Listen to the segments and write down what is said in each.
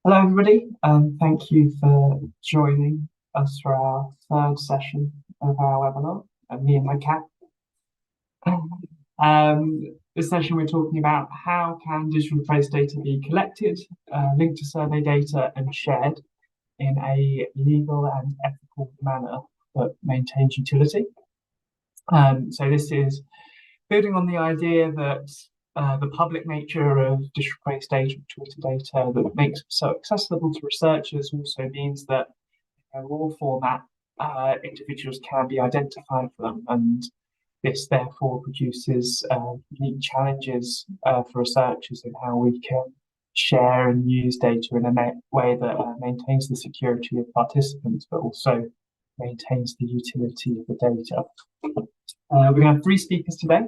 Hello, everybody, and thank you for joining us for our third session of our webinar, me and my cat. This session we're talking about how can digital trace data be collected, linked to survey data and shared in a legal and ethical manner that maintains utility. So this is building on the idea that the public nature of digital trace data, Twitter data, that makes it so accessible to researchers also means that in a raw format, individuals can be identified for them, and this therefore produces unique challenges for researchers in how we can share and use data in a way that maintains the security of participants, but also maintains the utility of the data. We're going to have three speakers today.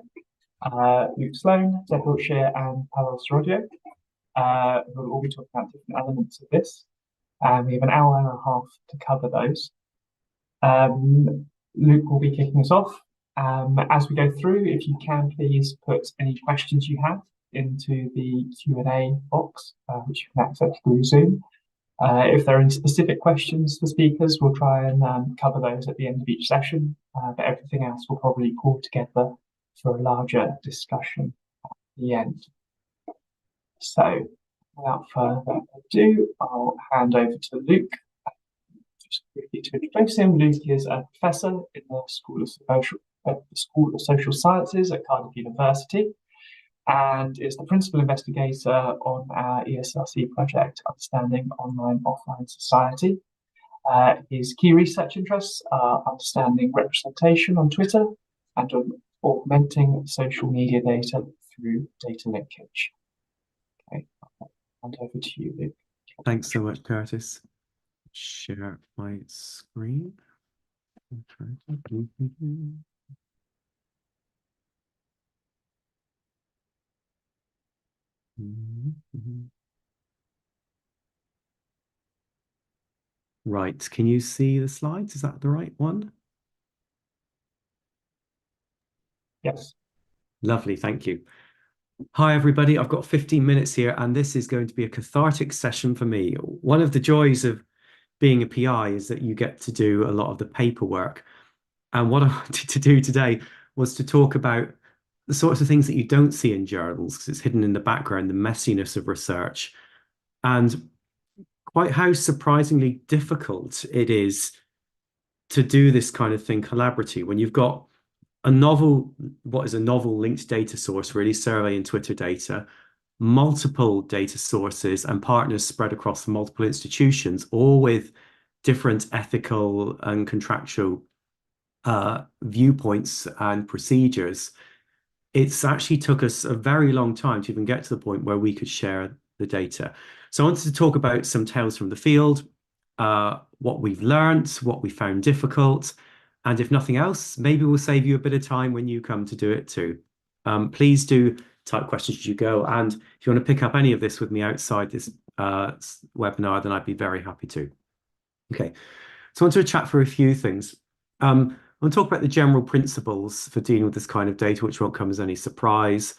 Luke Sloan, Deb Wiltshire, and Paolo Sorodio, who will all be talking about different elements of this. We have an hour and a half to cover those. Luke will be kicking us off. As we go through, if you can please put any questions you have into the Q&A box, which you can access through Zoom. If there are any specific questions for speakers, we'll try and cover those at the end of each session, but everything else will probably pull together for a larger discussion at the end. So, without further ado, I'll hand over to Luke. Just quickly to introduce him, Luke is a professor in the School of Social Sciences at Cardiff University, and is the principal investigator on our ESRC project, Understanding Online-Offline Society. His key research interests are understanding representation on Twitter and augmenting social media data through data linkage. Okay, I'll hand over to you, Luke. Thanks so much, Curtis. Share my screen. Right, can you see the slides? Is that the right one? Yes. Lovely, thank you. Hi, everybody. I've got 15 minutes here, and this is going to be a cathartic session for me. One of the joys of being a PI is that you get to do a lot of the paperwork. And what I wanted to do today was to talk about the sorts of things that you don't see in journals, because it's hidden in the background, the messiness of research, and quite how surprisingly difficult it is to do this kind of thing collaboratively when you've got a novel, what is a novel linked data source, really survey and Twitter data, multiple data sources and partners spread across multiple institutions, all with different ethical and contractual viewpoints and procedures. It's actually took us a very long time to even get to the point where we could share the data. So I wanted to talk about some tales from the field, what we've learned, what we found difficult, and if nothing else, maybe we'll save you a bit of time when you come to do it too. Please do type questions as you go. And if you want to pick up any of this with me outside this webinar, then I'd be very happy to. Okay, so I want to chat for a few things. I want to talk about the general principles for dealing with this kind of data, which won't come as any surprise.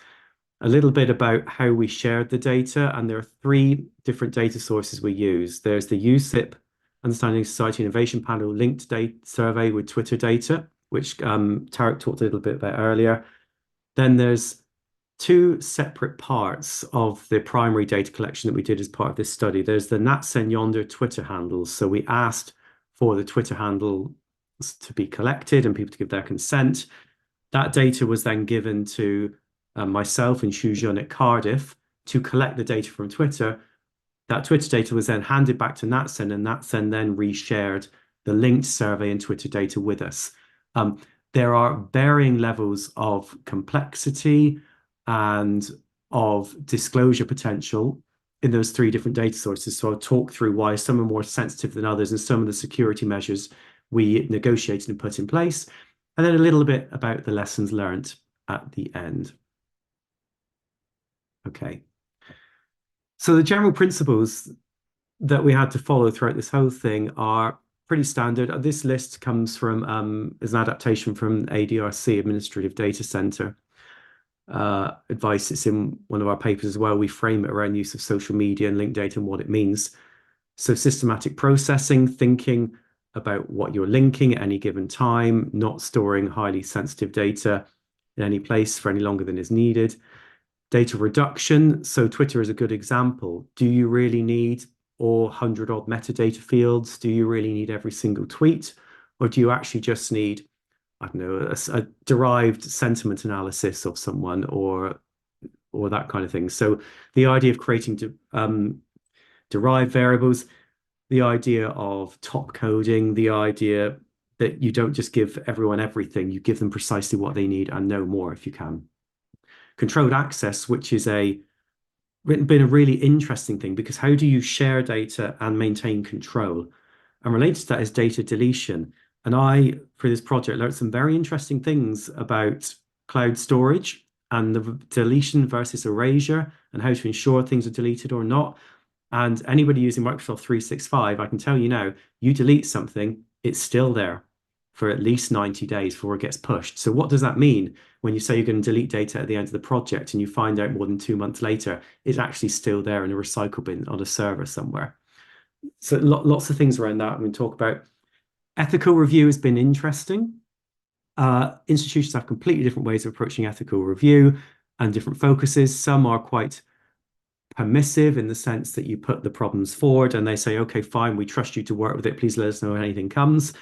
A little bit about how we shared the data, and there are three different data sources we use. There's the USIP Understanding Society Innovation Panel linked data survey with Twitter data, which Tarek talked a little bit about earlier. Then there's two separate parts of the primary data collection that we did as part of this study. There's the NatSend Yonder Twitter handles. So we asked for the Twitter handle to be collected and people to give their consent. That data was then given to myself and Shujun at Cardiff to collect the data from Twitter. That Twitter data was then handed back to NatSend, and NatSend then reshared the linked survey and Twitter data with us. There are varying levels of complexity and of disclosure potential in those three different data sources. So I'll talk through why some are more sensitive than others and some of the security measures we negotiated and put in place, and then a little bit about the lessons learned at the end. Okay. So the general principles that we had to follow throughout this whole thing are pretty standard. This list comes from, is an adaptation from ADRC, Administrative Data Center advice. It's in one of our papers as well. We frame it around use of social media and linked data and what it means. So systematic processing, thinking about what you're linking at any given time, not storing highly sensitive data in any place for any longer than is needed. Data reduction. So Twitter is a good example. Do you really need all 100 odd metadata fields? Do you really need every single tweet? Or do you actually just need, I don't know, a derived sentiment analysis of someone or that kind of thing? So the idea of creating derived variables, the idea of top coding, the idea that you don't just give everyone everything, you give them precisely what they need and no more if you can. Controlled access, which is been a really interesting thing, because how do you share data and maintain control? And related to that is data deletion. And I, for this project, learned some very interesting things about cloud storage and the deletion versus erasure and how to ensure things are deleted or not. And anybody using Microsoft 365, I can tell you now, you delete something, it's still there for at least 90 days before it gets pushed. So what does that mean when you say you're going to delete data at the end of the project and you find out more than 2 months later, it's actually still there in a recycle bin on a server somewhere? So lots of things around that. We talk about ethical review has been interesting. Institutions have completely different ways of approaching ethical review and different focuses. Some are quite permissive in the sense that you put the problems forward and they say, okay, fine, we trust you to work with it. Please let us know when anything comes.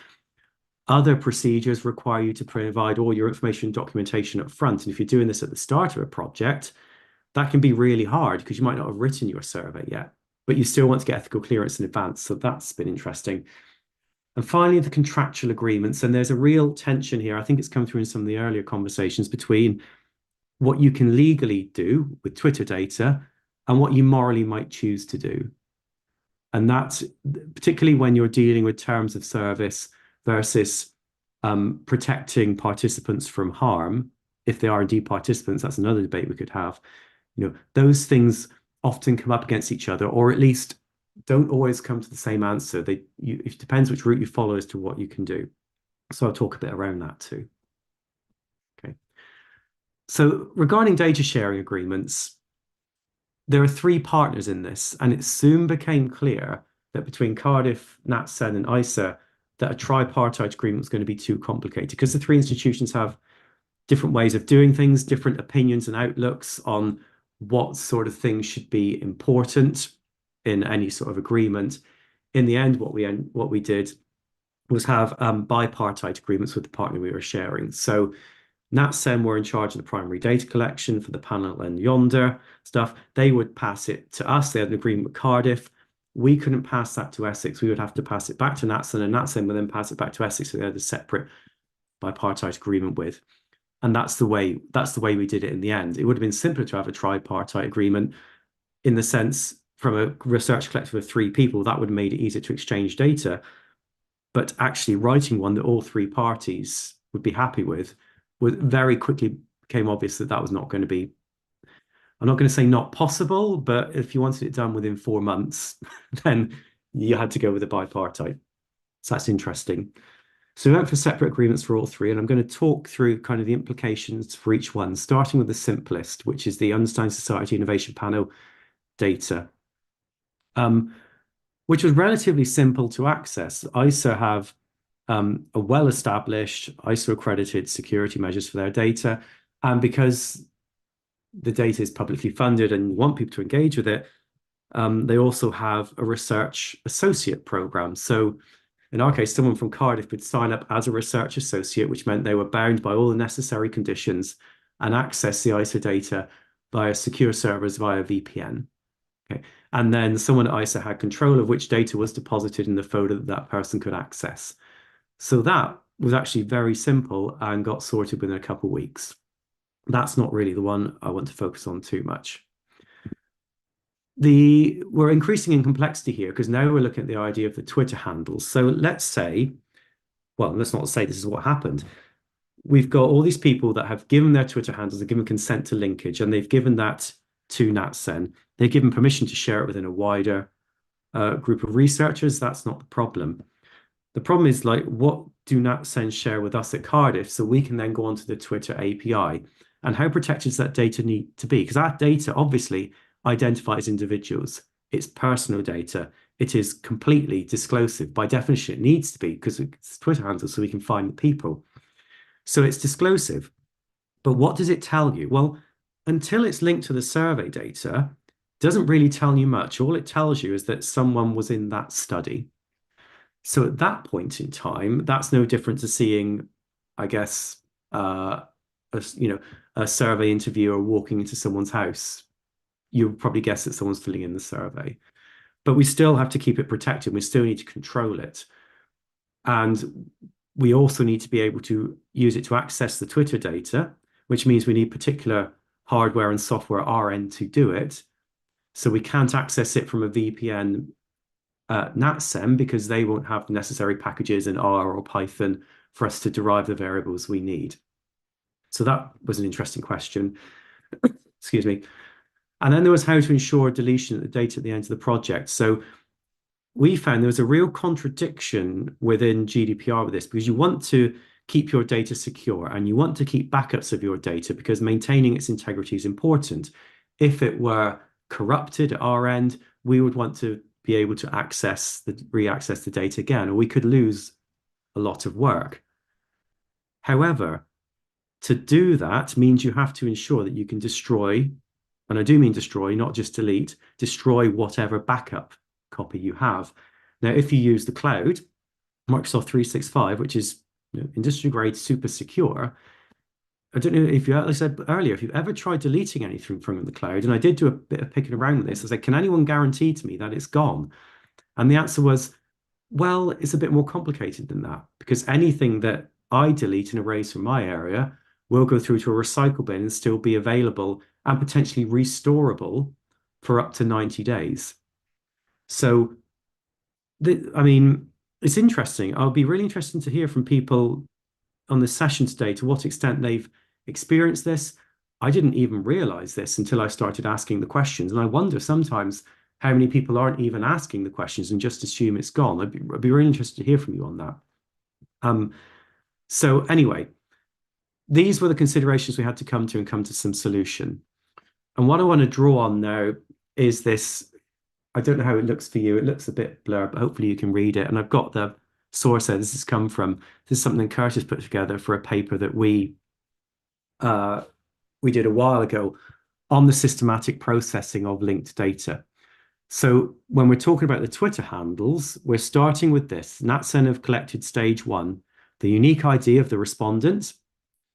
Other procedures require you to provide all your information and documentation up front. And if you're doing this at the start of a project, that can be really hard because you might not have written your survey yet, but you still want to get ethical clearance in advance. So that's been interesting. And finally, the contractual agreements. And there's a real tension here. I think it's come through in some of the earlier conversations between what you can legally do with Twitter data and what you morally might choose to do. And that's particularly when you're dealing with terms of service versus protecting participants from harm. If they are indeed participants, that's another debate we could have. Those things often come up against each other, or at least don't always come to the same answer. It depends which route you follow as to what you can do. So I'll talk a bit around that too. Okay. So regarding data sharing agreements, there are 3 partners in this, and it soon became clear that between Cardiff, NatSen, and ISA, that a tripartite agreement was going to be too complicated because the 3 institutions have different ways of doing things, different opinions and outlooks on what sort of things should be important in any sort of agreement. In the end, what we did was have bipartite agreements with the partner we were sharing. So NatSem were in charge of the primary data collection for the panel and Yonder stuff. They would pass it to us. They had an agreement with Cardiff. We couldn't pass that to Essex. We would have to pass it back to NatSem, and NatSem would then pass it back to Essex. So they had a separate bipartite agreement with. And that's the way we did it in the end. It would have been simpler to have a tripartite agreement in the sense from a research collective of 3 people, that would have made it easier to exchange data. But actually writing one that all 3 parties would be happy with very quickly became obvious that was not going to be, I'm not going to say not possible, but if you wanted it done within 4 months, then you had to go with a bipartite. So that's interesting. So we went for separate agreements for all 3, and I'm going to talk through kind of the implications for each one, starting with the simplest, which is the Understanding Society Innovation Panel data, which was relatively simple to access. ISA have a well-established, ISO-accredited security measures for their data, and because the data is publicly funded and you want people to engage with it, they also have a research associate program. So in our case, someone from Cardiff could sign up as a research associate, which meant they were bound by all the necessary conditions and access the ISA data via secure servers via VPN. Okay. And then someone at ISA had control of which data was deposited in the folder that person could access. So that was actually very simple and got sorted within a couple of weeks. That's not really the one I want to focus on too much. We're increasing in complexity here because now we're looking at the idea of the Twitter handles. So let's not say this is what happened. We've got all these people that have given their Twitter handles and given consent to linkage, and they've given that to NatSen. They've given permission to share it within a wider group of researchers. That's not the problem. The problem is, like, what do NatSen share with us at Cardiff so we can then go onto the Twitter API? And how protected does that data need to be? Because that data obviously identifies individuals. it's personal data. It is completely disclosive. By definition, it needs to be because it's Twitter handle, so we can find the people. So it's disclosive. But what does it tell you? Well, until it's linked to the survey data, it doesn't really tell you much. All it tells you is that someone was in that study. So at that point in time, that's no different to seeing, I guess, a survey interviewer walking into someone's house. You'll probably guess that someone's filling in the survey. But we still have to keep it protected. We still need to control it. And we also need to be able to use it to access the Twitter data, which means we need particular hardware and software at our end to do it. So we can't access it from a VPN NatSem because they won't have the necessary packages in R or Python for us to derive the variables we need. So that was an interesting question. Excuse me. And then there was how to ensure deletion of the data at the end of the project. So we found there was a real contradiction within GDPR with this because you want to keep your data secure and you want to keep backups of your data because maintaining its integrity is important. If it were corrupted at our end, we would want to be able to re-access the data again, or we could lose a lot of work. However, to do that means you have to ensure that you can destroy, and I do mean destroy, not just delete, destroy whatever backup copy you have. Now, if you use the cloud, Microsoft 365, which is industry grade, super secure, I don't know if you, like I said earlier, if you've ever tried deleting anything from the cloud, and I did do a bit of picking around with this, I was like, can anyone guarantee to me that it's gone? And the answer was, well, it's a bit more complicated than that because anything that I delete and erase from my area will go through to a recycle bin and still be available and potentially restorable for up to 90 days. So, I mean, it's interesting. I'll be really interested to hear from people on the session today to what extent they've experienced this. I didn't even realize this until I started asking the questions. And I wonder sometimes how many people aren't even asking the questions and just assume it's gone. I'd be really interested to hear from you on that. So anyway, these were the considerations we had to come to some solution. And what I want to draw on now is this. I don't know how it looks for you. It looks a bit blurred, but hopefully you can read it. And I've got the source there this has come from. This is something Curtis put together for a paper that we did a while ago on the systematic processing of linked data. So when we're talking about the Twitter handles, we're starting with this. NatSen have collected stage one, the unique ID of the respondent,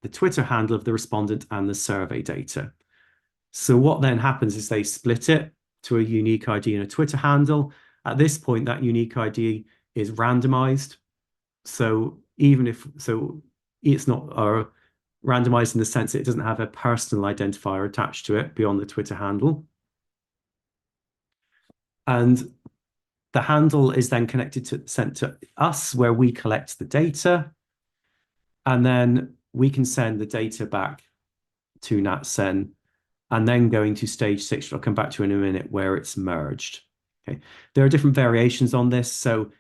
the Twitter handle of the respondent, and the survey data. So what then happens is they split it to a unique ID and a Twitter handle. At this point, that unique ID is randomized. So it's not randomized in the sense that it doesn't have a personal identifier attached to it beyond the Twitter handle. And the handle is then sent to us where we collect the data. And then we can send the data back to NatSen and then going to stage 6, which I'll come back to in a minute, where it's merged. Okay. There are different variations on this. So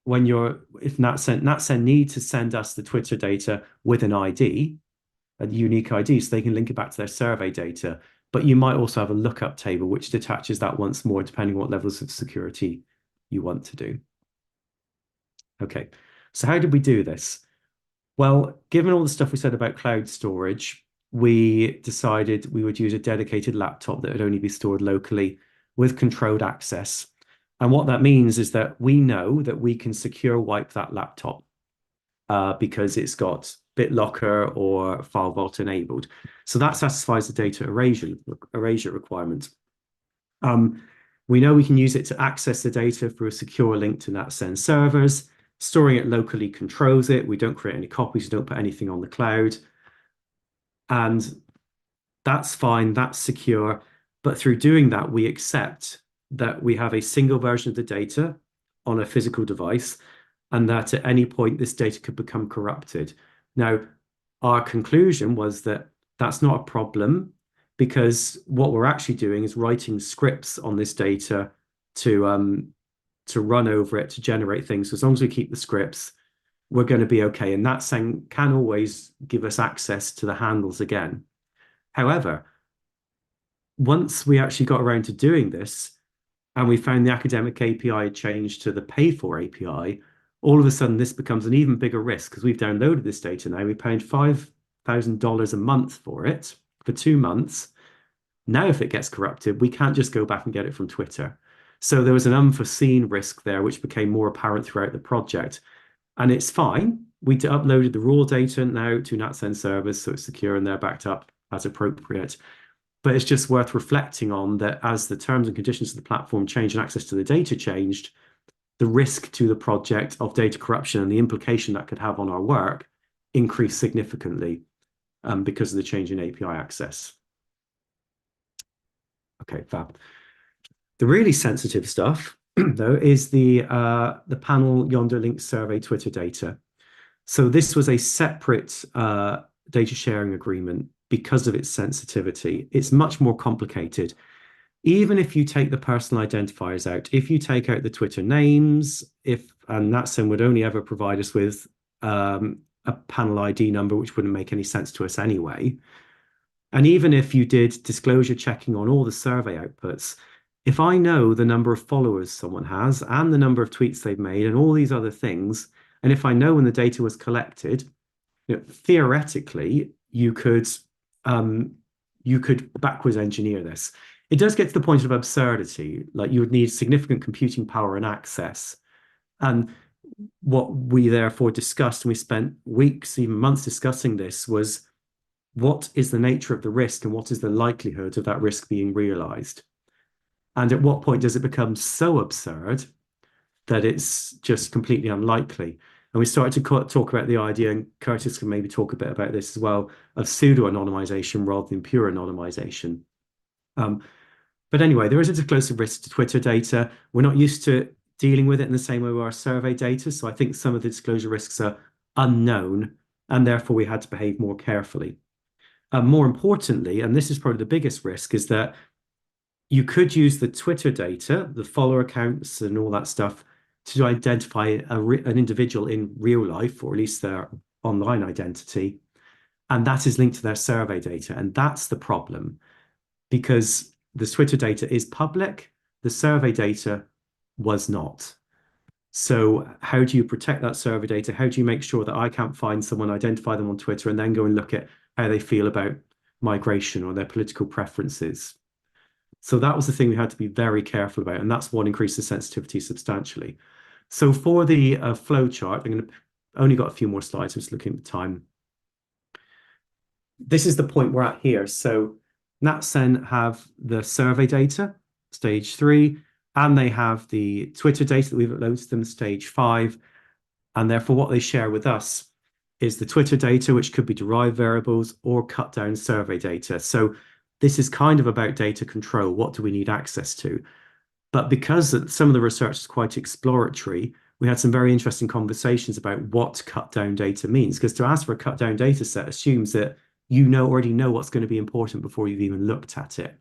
if NatSen need to send us the Twitter data with an ID, a unique ID, so they can link it back to their survey data. But you might also have a lookup table, which detaches that once more, depending on what levels of security you want to do. Okay, so how did we do this? Well, given all the stuff we said about cloud storage, we decided we would use a dedicated laptop that would only be stored locally with controlled access. And what that means is that we know that we can secure wipe that laptop because it's got BitLocker or File Vault enabled. So that satisfies the data erasure requirement. We know we can use it to access the data through a secure link to NatSen servers. Storing it locally controls it. We don't create any copies, we don't put anything on the cloud. And that's fine, that's secure. But through doing that, we accept that we have a single version of the data on a physical device and that at any point this data could become corrupted. Now, our conclusion was that that's not a problem because what we're actually doing is writing scripts on this data to run over it to generate things. So as long as we keep the scripts, we're going to be okay. And that can always give us access to the handles again. However, once we actually got around to doing this, and we found the academic API changed to the pay for API, all of a sudden this becomes an even bigger risk because we've downloaded this data now. We paid $5,000 a month for it for 2 months. Now, if it gets corrupted, we can't just go back and get it from Twitter. So there was an unforeseen risk there, which became more apparent throughout the project. And it's fine. We uploaded the raw data now to NatSend servers, so it's secure and they're backed up as appropriate. But it's just worth reflecting on that as the terms and conditions of the platform changed and access to the data changed, the risk to the project of data corruption and the implication that could have on our work increased significantly because of the change in API access. Okay, fab. The really sensitive stuff, though, is the panel yonder link survey Twitter data. So this was a separate data sharing agreement because of its sensitivity. It's much more complicated. Even if you take the personal identifiers out, if you take out the Twitter names, and NatSend would only ever provide us with a panel ID number, which wouldn't make any sense to us anyway. And even if you did disclosure checking on all the survey outputs, if I know the number of followers someone has and the number of tweets they've made and all these other things, and if I know when the data was collected, theoretically, you could backwards engineer this. It does get to the point of absurdity, like you would need significant computing power and access. And what we therefore discussed, and we spent weeks, even months discussing this, was what is the nature of the risk and what is the likelihood of that risk being realized? And at what point does it become so absurd that it's just completely unlikely? And we started to talk about the idea, and Curtis can maybe talk a bit about this as well, of pseudo-anonymization rather than pure anonymization. But anyway, there is a disclosive risk to Twitter data. We're not used to dealing with it in the same way with our survey data. So I think some of the disclosure risks are unknown, and therefore we had to behave more carefully. More importantly, and this is probably the biggest risk, is that you could use the Twitter data, the follower accounts and all that stuff, to identify an individual in real life, or at least their online identity. And that is linked to their survey data. And that's the problem, because the Twitter data is public, the survey data was not. So how do you protect that survey data? How do you make sure that I can't find someone, identify them on Twitter, and then go and look at how they feel about migration or their political preferences? So that was the thing we had to be very careful about, and that's what increased the sensitivity substantially. So for the flow chart, I'm going to only got a few more slides. I'm just looking at the time. This is the point we're at here. So NatSend have the survey data, stage 3, and they have the Twitter data that we've uploaded to them, stage 5. And therefore, what they share with us is the Twitter data, which could be derived variables or cut down survey data. So this is kind of about data control. What do we need access to? But because some of the research is quite exploratory, we had some very interesting conversations about what cut down data means. Because to ask for a cut down data set assumes that you already know what's going to be important before you've even looked at it.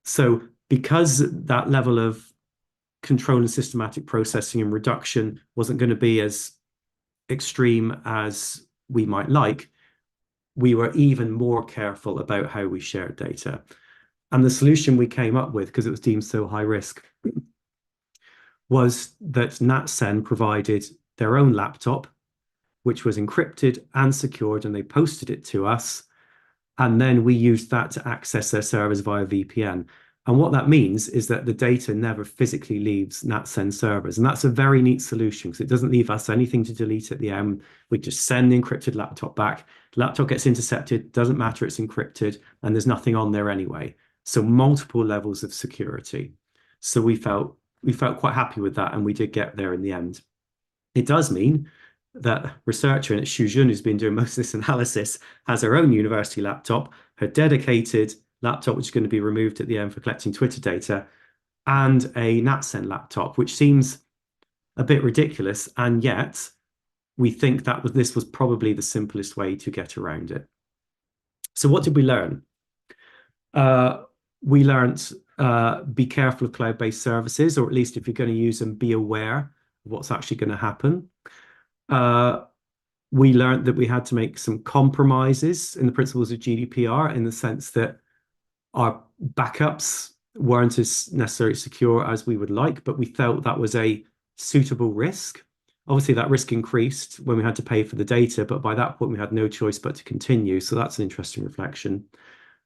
So because that level of control and systematic processing and reduction wasn't going to be as extreme as we might like, we were even more careful about how we shared data. And the solution we came up with, because it was deemed so high risk, was that NatSend provided their own laptop, which was encrypted and secured, and they posted it to us. And then we used that to access their servers via VPN. And what that means is that the data never physically leaves NatSend servers. And that's a very neat solution because it doesn't leave us anything to delete at the end. We just send the encrypted laptop back. The laptop gets intercepted, doesn't matter, it's encrypted, and there's nothing on there anyway. So multiple levels of security. So we felt quite happy with that, and we did get there in the end. It does mean that researcher, and it's Xu who's been doing most of this analysis, has her own university laptop, her dedicated laptop, which is going to be removed at the end for collecting Twitter data, and a NatSend laptop, which seems a bit ridiculous. And yet we think that this was probably the simplest way to get around it. So what did we learn? We learned be careful of cloud-based services, or at least if you're going to use them, be aware of what's actually going to happen. We learned that we had to make some compromises in the principles of GDPR, in the sense that our backups weren't as necessarily secure as we would like, but we felt that was a suitable risk. Obviously, that risk increased when we had to pay for the data, but by that point, we had no choice but to continue. So that's an interesting reflection.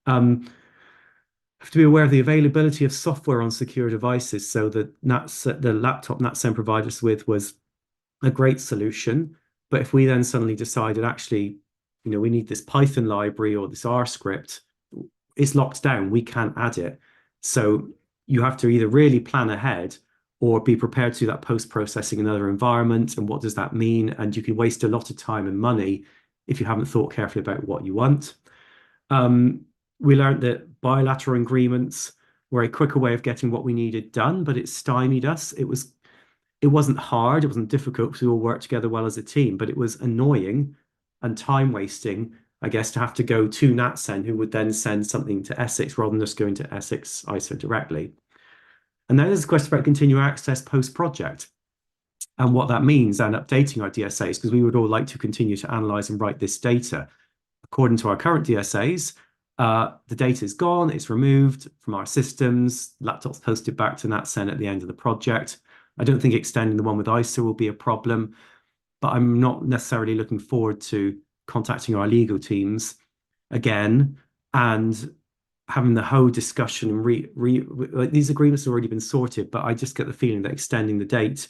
Have to be aware of the availability of software on secure devices. So the laptop NatSend provided us with was a great solution. But if we then suddenly decided, actually, we need this Python library or this R script, it's locked down. We can't add it. So you have to either really plan ahead or be prepared to do that post-processing in another environment. And what does that mean? And you can waste a lot of time and money if you haven't thought carefully about what you want. We learned that bilateral agreements were a quicker way of getting what we needed done, but it stymied us. It wasn't hard, it wasn't difficult because we all worked together well as a team, but it was annoying and time wasting, I guess, to have to go to NatSend, who would then send something to Essex rather than just going to Essex ISO directly. And then there's a question about continuous access post-project and what that means and updating our DSAs, because we would all like to continue to analyze and write this data. According to our current DSAs, the data is gone, it's removed from our systems, laptops posted back to NatSend at the end of the project. I don't think extending the one with ISO will be a problem, but I'm not necessarily looking forward to contacting our legal teams again and having the whole discussion and like these agreements have already been sorted, but I just get the feeling that extending the date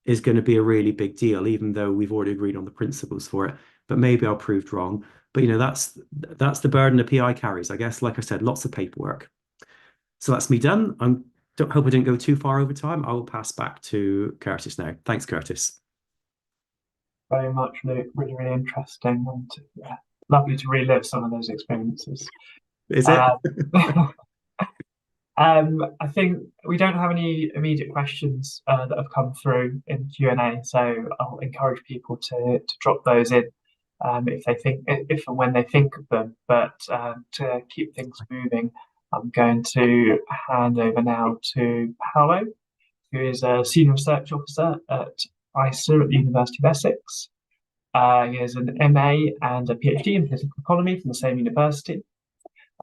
is going to be a really big deal, even though we've already agreed on the principles for it. But maybe I'll proved wrong. But that's the burden a PI carries, I guess. Like I said, lots of paperwork. So that's me done. Hope I didn't go too far over time. I will pass back to Curtis now. Thanks, Curtis. Very much, Luke. Really, really interesting, and lovely to relive some of those experiences. Is it? I think we don't have any immediate questions that have come through in Q&A, so I'll encourage people to drop those in if and when they think of them. But to keep things moving, I'm going to hand over now to Paolo, who is a senior research officer at ISA at the University of Essex. He has an MA and a PhD in political economy from the same university.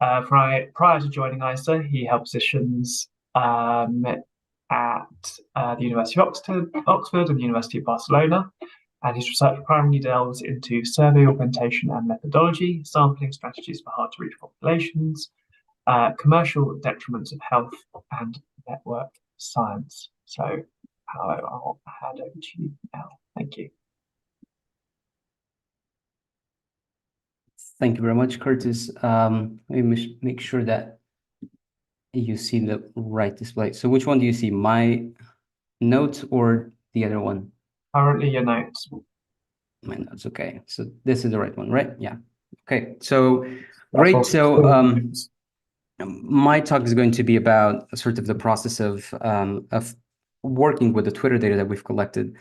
Prior to joining ISA, he held positions at the University of Oxford and the University of Barcelona, and his research primarily delves into survey augmentation and methodology, sampling strategies for hard-to-reach populations, commercial detriments of health, and network science. So, Paolo, I'll hand over to you now. Thank you. Thank you very much, Curtis. Let me make sure that you see the right display. So which one do you see, my notes or the other one? Currently your notes. My notes, okay. So this is the right one, right? Yeah. Okay, so great. So my talk is going to be about sort of the process of working with the Twitter data that we've collected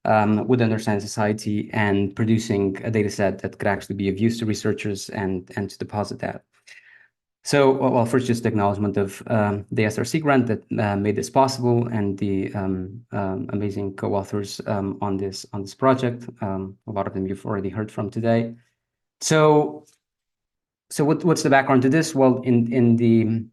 with Understand Society and producing a data set that could actually be of use to researchers and to deposit that. So, well, first, just acknowledgement of the SRC grant that made this possible and the amazing co-authors on this project. A lot of them you've already heard from today. So what's the background to this? Well, in the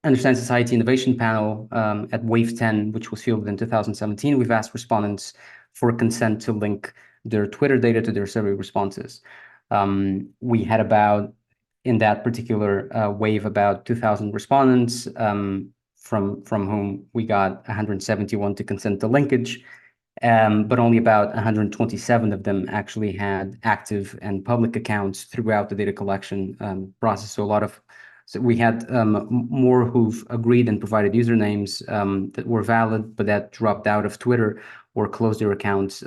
Understand Society Innovation Panel at Wave 10, which was fielded in 2017, we've asked respondents for consent to link their Twitter data to their survey responses. We had in that particular wave, about 2,000 respondents, from whom we got 171 to consent to linkage, but only about 127 of them actually had active and public accounts throughout the data collection process. So we had more who've agreed and provided usernames that were valid, but that dropped out of Twitter or closed their accounts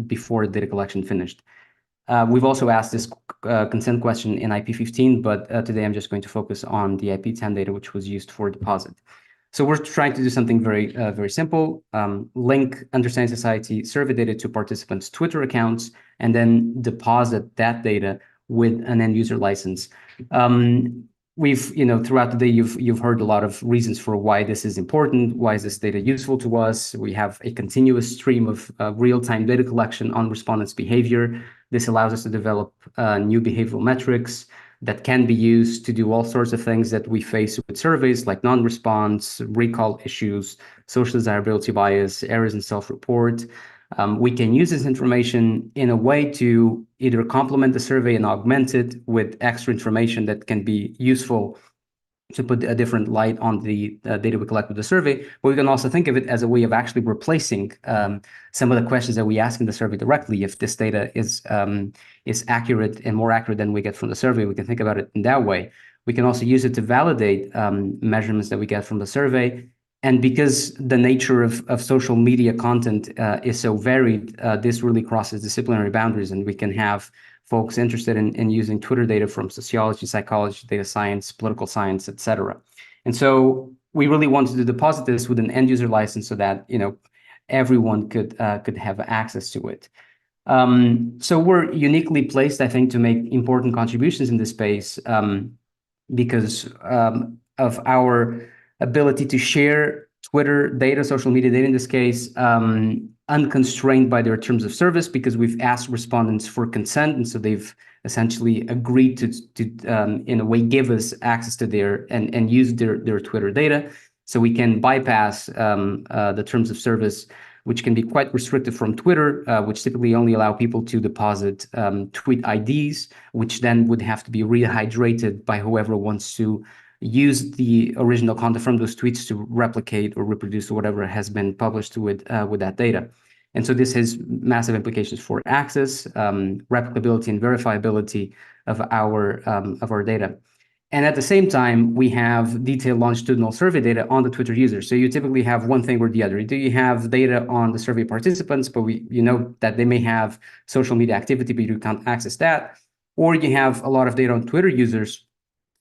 before the data collection finished. We've also asked this consent question in IP15, but today I'm just going to focus on the IP10 data, which was used for deposit. So we're trying to do something very, very simple, link Understand Society survey data to participants' Twitter accounts, and then deposit that data with an end user license. We've, throughout the day, you've heard a lot of reasons for why this is important. Why is this data useful to us? We have a continuous stream of real-time data collection on respondents' behavior. This allows us to develop new behavioral metrics, that can be used to do all sorts of things that we face with surveys, like non-response, recall issues, social desirability bias, errors in self-report. We can use this information in a way to either complement the survey and augment it with extra information that can be useful to put a different light on the data we collect with the survey, but we can also think of it as a way of actually replacing some of the questions that we ask in the survey directly. If this data is accurate and more accurate than we get from the survey, we can think about it in that way. We can also use it to validate measurements that we get from the survey. And because the nature of social media content is so varied, this really crosses disciplinary boundaries, and we can have folks interested in using Twitter data from sociology, psychology, data science, political science, etc. And so we really wanted to deposit this with an end user license so that everyone could have access to it. So we're uniquely placed, I think, to make important contributions in this space because of our ability to share Twitter data, social media data in this case, unconstrained by their terms of service, because we've asked respondents for consent, and so they've essentially agreed to in a way give us access to their and use their Twitter data, so we can bypass the terms of service, which can be quite restrictive from Twitter, which typically only allow people to deposit tweet IDs, which then would have to be rehydrated by whoever wants to use the original content from those tweets to replicate or reproduce whatever has been published with that data. And so this has massive implications for access, replicability, and verifiability of our data. And at the same time, we have detailed longitudinal survey data on the Twitter users. So you typically have one thing or the other. Do you have data on the survey participants, but you know that they may have social media activity, but you can't access that? Or you have a lot of data on Twitter users,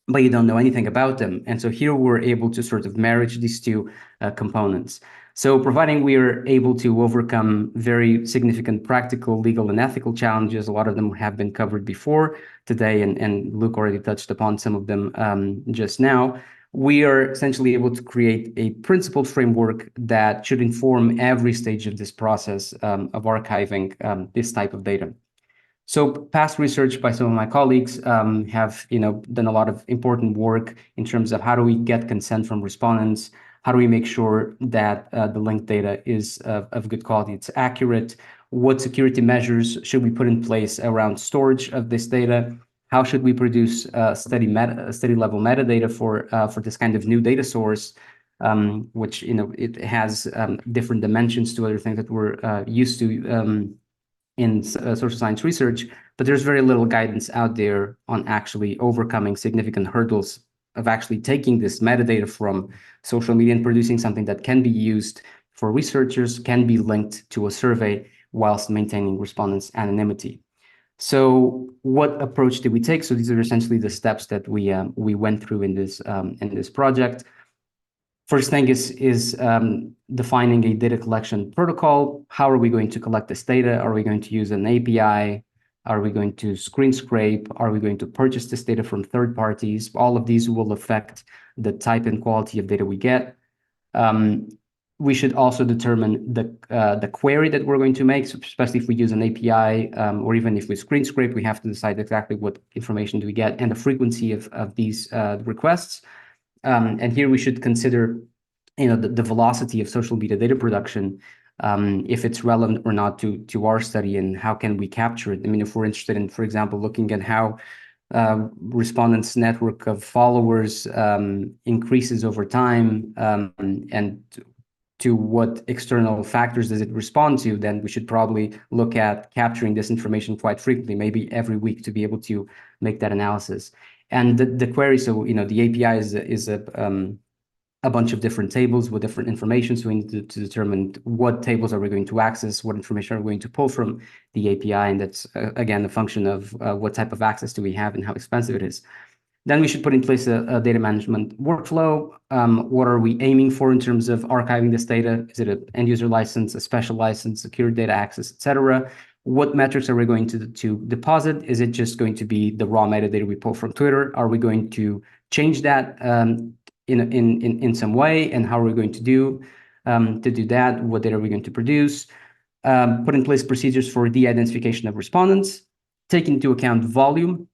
but you don't know anything about them. And so here we're able to sort of marriage these two components. So providing we are able to overcome very significant practical, legal, and ethical challenges, a lot of them have been covered before today, and Luke already touched upon some of them just now. We are essentially able to create a principled framework that should inform every stage of this process of archiving this type of data. So past research by some of my colleagues have done a lot of important work in terms of how do we get consent from respondents, how do we make sure that the linked data is of good quality, it's accurate, what security measures should we put in place around storage of this data, how should we produce steady level metadata for this kind of new data source, which it has different dimensions to other things that we're used to in social science research, but there's very little guidance out there on actually overcoming significant hurdles of actually taking this metadata from social media and producing something that can be used for researchers, can be linked to a survey whilst maintaining respondents' anonymity. So what approach did we take? So these are essentially the steps that we went through in this project. First thing is defining a data collection protocol. How are we going to collect this data? Are we going to use an API? Are we going to screen scrape? Are we going to purchase this data from third parties? All of these will affect the type and quality of data we get. We should also determine the query that we're going to make, so especially if we use an API or even if we screen scrape, we have to decide exactly what information do we get and the frequency of these requests. And here we should consider, the velocity of social media data production, if it's relevant or not to our study, and how can we capture it. I mean, if we're interested in, for example, looking at how respondents' network of followers increases over time, and to what external factors does it respond to, then we should probably look at capturing this information quite frequently, maybe every week, to be able to make that analysis. And the query, so the API is a bunch of different tables with different information. So we need to determine what tables are we going to access, what information are we going to pull from the API, and that's again a function of what type of access do we have and how expensive it is. Then we should put in place a data management workflow. What are we aiming for in terms of archiving this data? Is it an end user license, a special license, secure data access, etc.? What metrics are we going to deposit? Is it just going to be the raw metadata we pull from Twitter? Are we going to change that in some way? And how are we going to do that? What data are we going to produce? Put in place procedures for de-identification of respondents, take into account volume.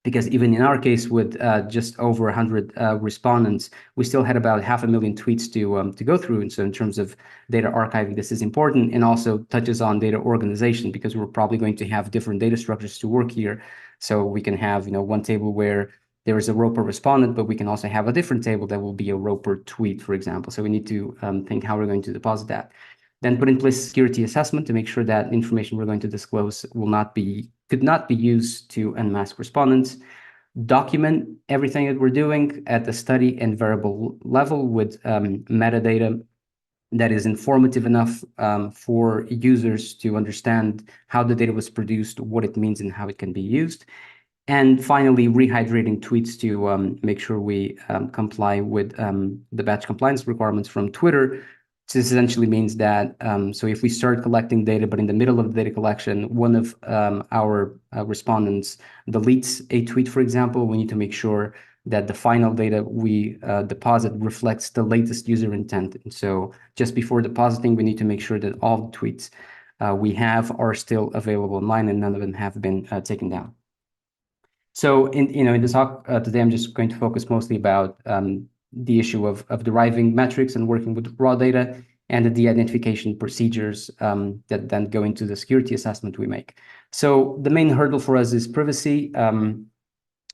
because even in our case, with just over 100 respondents, we still had about 500,000 tweets to go through. And so in terms of data archiving, this is important, and also touches on data organization, because we're probably going to have different data structures to work here. So we can have, one table where there is a row per respondent, but we can also have a different table that will be a row per tweet, for example. So we need to think how we're going to deposit that. Then put in place security assessment to make sure that information we're going to disclose could not be used to unmask respondents. Document everything that we're doing at the study and variable level with metadata that is informative enough for users to understand how the data was produced, what it means, and how it can be used. And finally, rehydrating tweets to make sure we comply with the batch compliance requirements from Twitter. This essentially means that, so if we start collecting data, but in the middle of the data collection, one of our respondents deletes a tweet, for example, we need to make sure that the final data we deposit reflects the latest user intent. And so just before depositing, we need to make sure that all the tweets we have are still available online and none of them have been taken down. So in this talk today, I'm just going to focus mostly about the issue of deriving metrics and working with raw data, and the de-identification procedures that then go into the security assessment we make. So the main hurdle for us is privacy.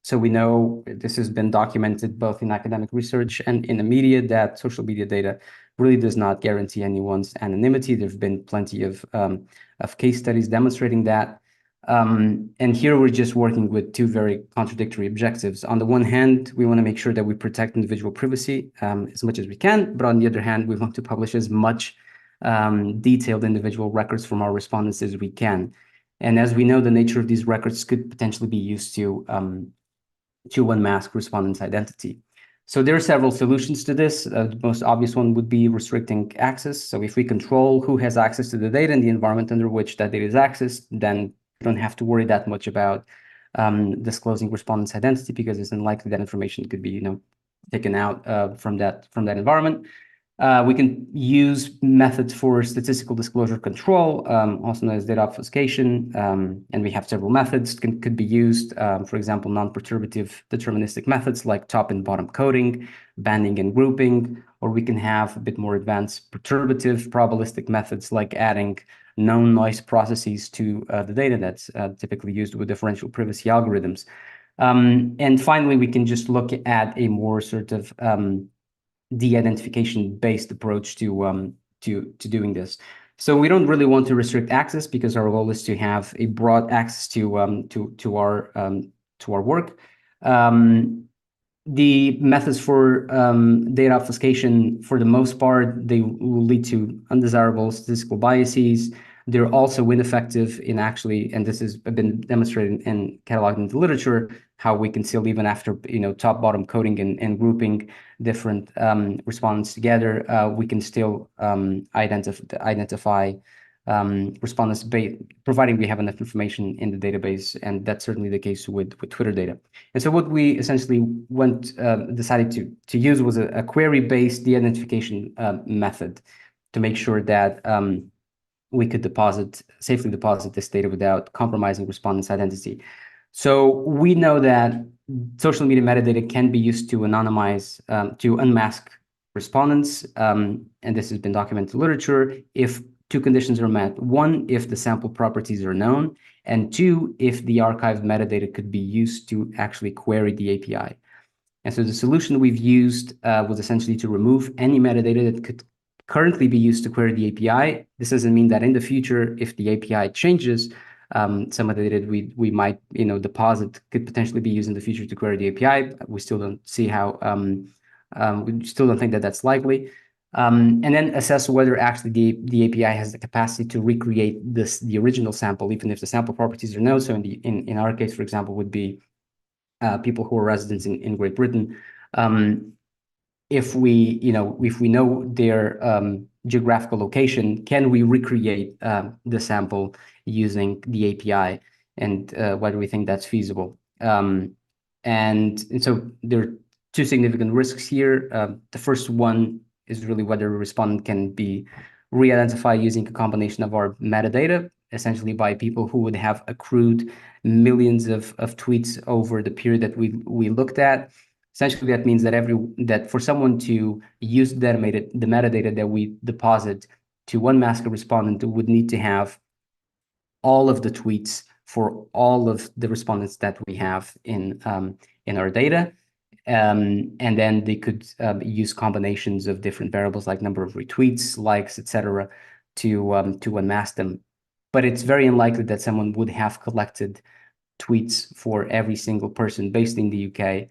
So we know this has been documented both in academic research and in the media that social media data really does not guarantee anyone's anonymity. There have been plenty of case studies demonstrating that. And here we're just working with two very contradictory objectives. On the one hand, we want to make sure that we protect individual privacy as much as we can, but on the other hand, we want to publish as much detailed individual records from our respondents as we can. And as we know, the nature of these records could potentially be used to unmask respondents' identity. So there are several solutions to this. The most obvious one would be restricting access. So if we control who has access to the data and the environment under which that data is accessed, then we don't have to worry that much about disclosing respondents' identity, because it's unlikely that information could be, taken out from that environment. We can use methods for statistical disclosure control, also known as data obfuscation, and we have several methods could be used. For example, non-perturbative deterministic methods like top and bottom coding, banding and grouping, or we can have a bit more advanced perturbative probabilistic methods like adding known noise processes to the data that's typically used with differential privacy algorithms. And finally, we can just look at a more sort of de-identification based approach to doing this. So we don't really want to restrict access, because our goal is to have a broad access to our work. The methods for data obfuscation, for the most part, they will lead to undesirable statistical biases. They're also ineffective in actually, and this has been demonstrated and cataloged in the literature, how we can still, even after top-bottom coding and grouping different respondents together, we can still identify respondents, providing we have enough information in the database, and that's certainly the case with Twitter data. And so what we essentially decided to use was a query-based de-identification method to make sure that we could safely deposit this data without compromising respondents' identity. So we know that social media metadata can be used to anonymize, to unmask respondents, and this has been documented in literature if two conditions are met. One, if the sample properties are known, and two, if the archived metadata could be used to actually query the API. And so the solution we've used was essentially to remove any metadata that could currently be used to query the API. This doesn't mean that in the future, if the API changes, some of the data we might deposit could potentially be used in the future to query the API. We still don't see how, we still don't think that that's likely. And then assess whether actually the API has the capacity to recreate the original sample, even if the sample properties are known. So in our case, for example, would be people who are residents in Great Britain. If we know their geographical location, can we recreate the sample using the API, and whether we think that's feasible? And so there are two significant risks here. The first one is really whether a respondent can be re-identified using a combination of our metadata essentially by people who would have accrued millions of tweets over the period that we looked at. Essentially, that means that for someone to use the metadata that we deposit to unmask a respondent, would need to have all of the tweets for all of the respondents that we have in our data. And then they could use combinations of different variables like number of retweets, likes, etc., to unmask them. But it's very unlikely that someone would have collected tweets for every single person based in the UK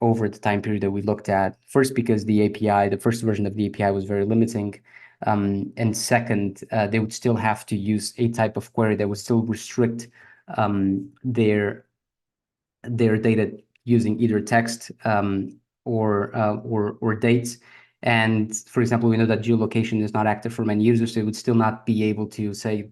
over the time period that we looked at. First, because the API, the first version of the API was very limiting. And second, they would still have to use a type of query that would still restrict their data using either text or dates. And for example, we know that geolocation is not active for many users, so it would still not be able to say,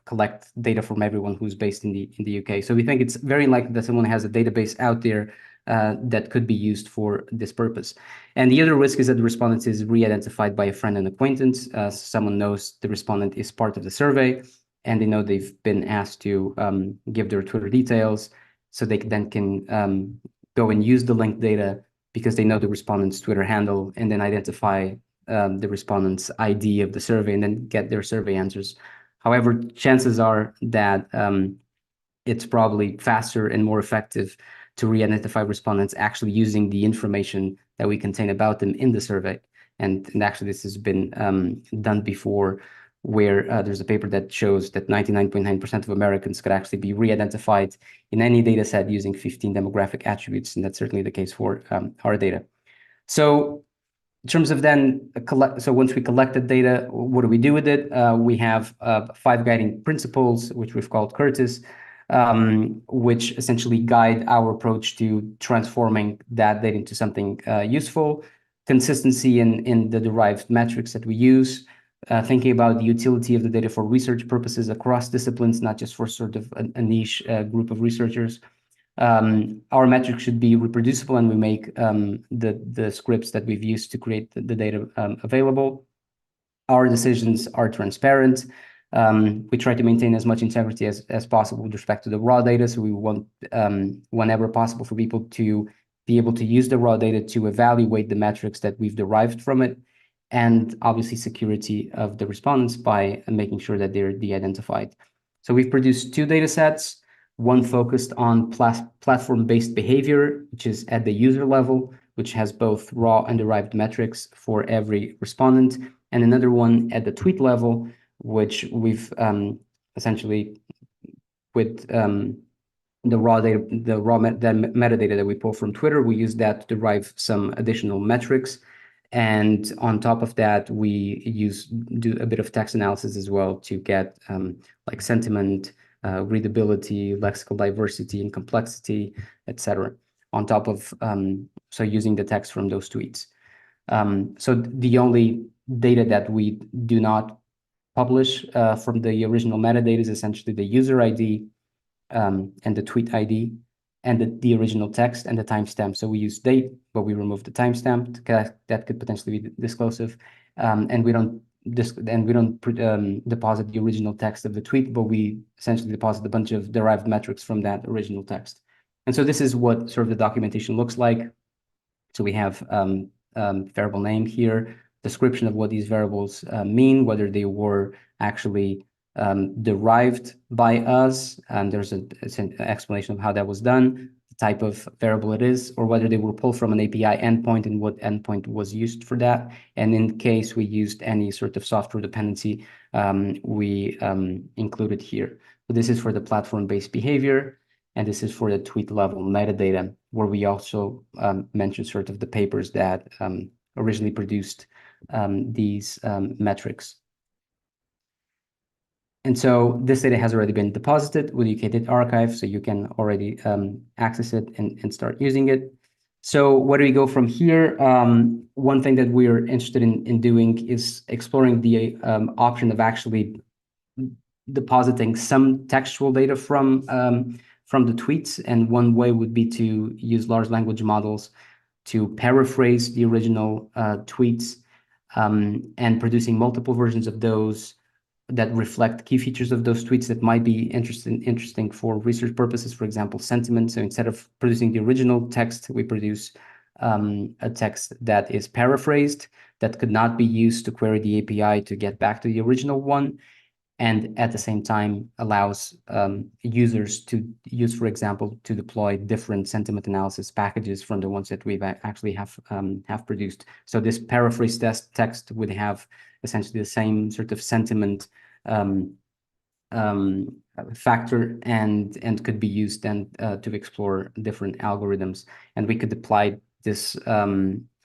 collect data from everyone who's based in the UK. So we think it's very likely that someone has a database out there that could be used for this purpose. And the other risk is that the respondent is re-identified by a friend and acquaintance. Someone knows the respondent is part of the survey, and they know they've been asked to give their Twitter details, so they then can go and use the linked data because they know the respondent's Twitter handle, and then identify the respondent's ID of the survey and then get their survey answers. However, chances are that it's probably faster and more effective to re-identify respondents actually using the information that we contain about them in the survey. And actually, this has been done before, where there's a paper that shows that 99.9% of Americans could actually be re-identified in any data set using 15 demographic attributes, and that's certainly the case for our data. So in terms of then, so once we collected data, what do we do with it? We have 5 guiding principles, which we've called Curtis, which essentially guide our approach to transforming that data into something useful. Consistency in the derived metrics that we use, thinking about the utility of the data for research purposes across disciplines, not just for sort of a niche group of researchers. Our metrics should be reproducible, and we make the scripts that we've used to create the data available. Our decisions are transparent. We try to maintain as much integrity as possible with respect to the raw data. So we want, whenever possible, for people to be able to use the raw data to evaluate the metrics that we've derived from it, and obviously security of the respondents by making sure that they're de-identified. So we've produced 2 data sets, one focused on platform-based behavior, which is at the user level, which has both raw and derived metrics for every respondent, and another one at the tweet level, which we've essentially, with the raw data, the metadata that we pull from Twitter, we use that to derive some additional metrics. And on top of that, we do a bit of text analysis as well to get like sentiment, readability, lexical diversity and complexity, etc. On top of so using the text from those tweets. So the only data that we do not publish from the original metadata is essentially the user ID and the tweet ID, and the original text and the timestamp. So we use date, but we remove the timestamp. That could potentially be disclosive, and we don't deposit the original text of the tweet, but we essentially deposit a bunch of derived metrics from that original text. And so this is what sort of the documentation looks like. So we have variable name here, description of what these variables mean, whether they were actually derived by us, and there's an explanation of how that was done, the type of variable it is, or whether they were pulled from an API endpoint and what endpoint was used for that. And in case we used any sort of software dependency, we included here. So this is for the platform-based behavior, and this is for the tweet level metadata, where we also mentioned sort of the papers that originally produced these metrics. And so this data has already been deposited with UK Data Archive, so you can already access it and start using it. So where do we go from here? One thing that we're interested in doing is exploring the option of actually depositing some textual data from the tweets. And one way would be to use large language models to paraphrase the original tweets, and producing multiple versions of those, that reflect key features of those tweets that might be interesting for research purposes. For example, sentiment. So instead of producing the original text, we produce a text that is paraphrased, that could not be used to query the API to get back to the original one, and at the same time allows users to use, for example, to deploy different sentiment analysis packages from the ones that we've actually have produced. So this paraphrase text would have essentially the same sort of sentiment factor and could be used then to explore different algorithms. And we could apply this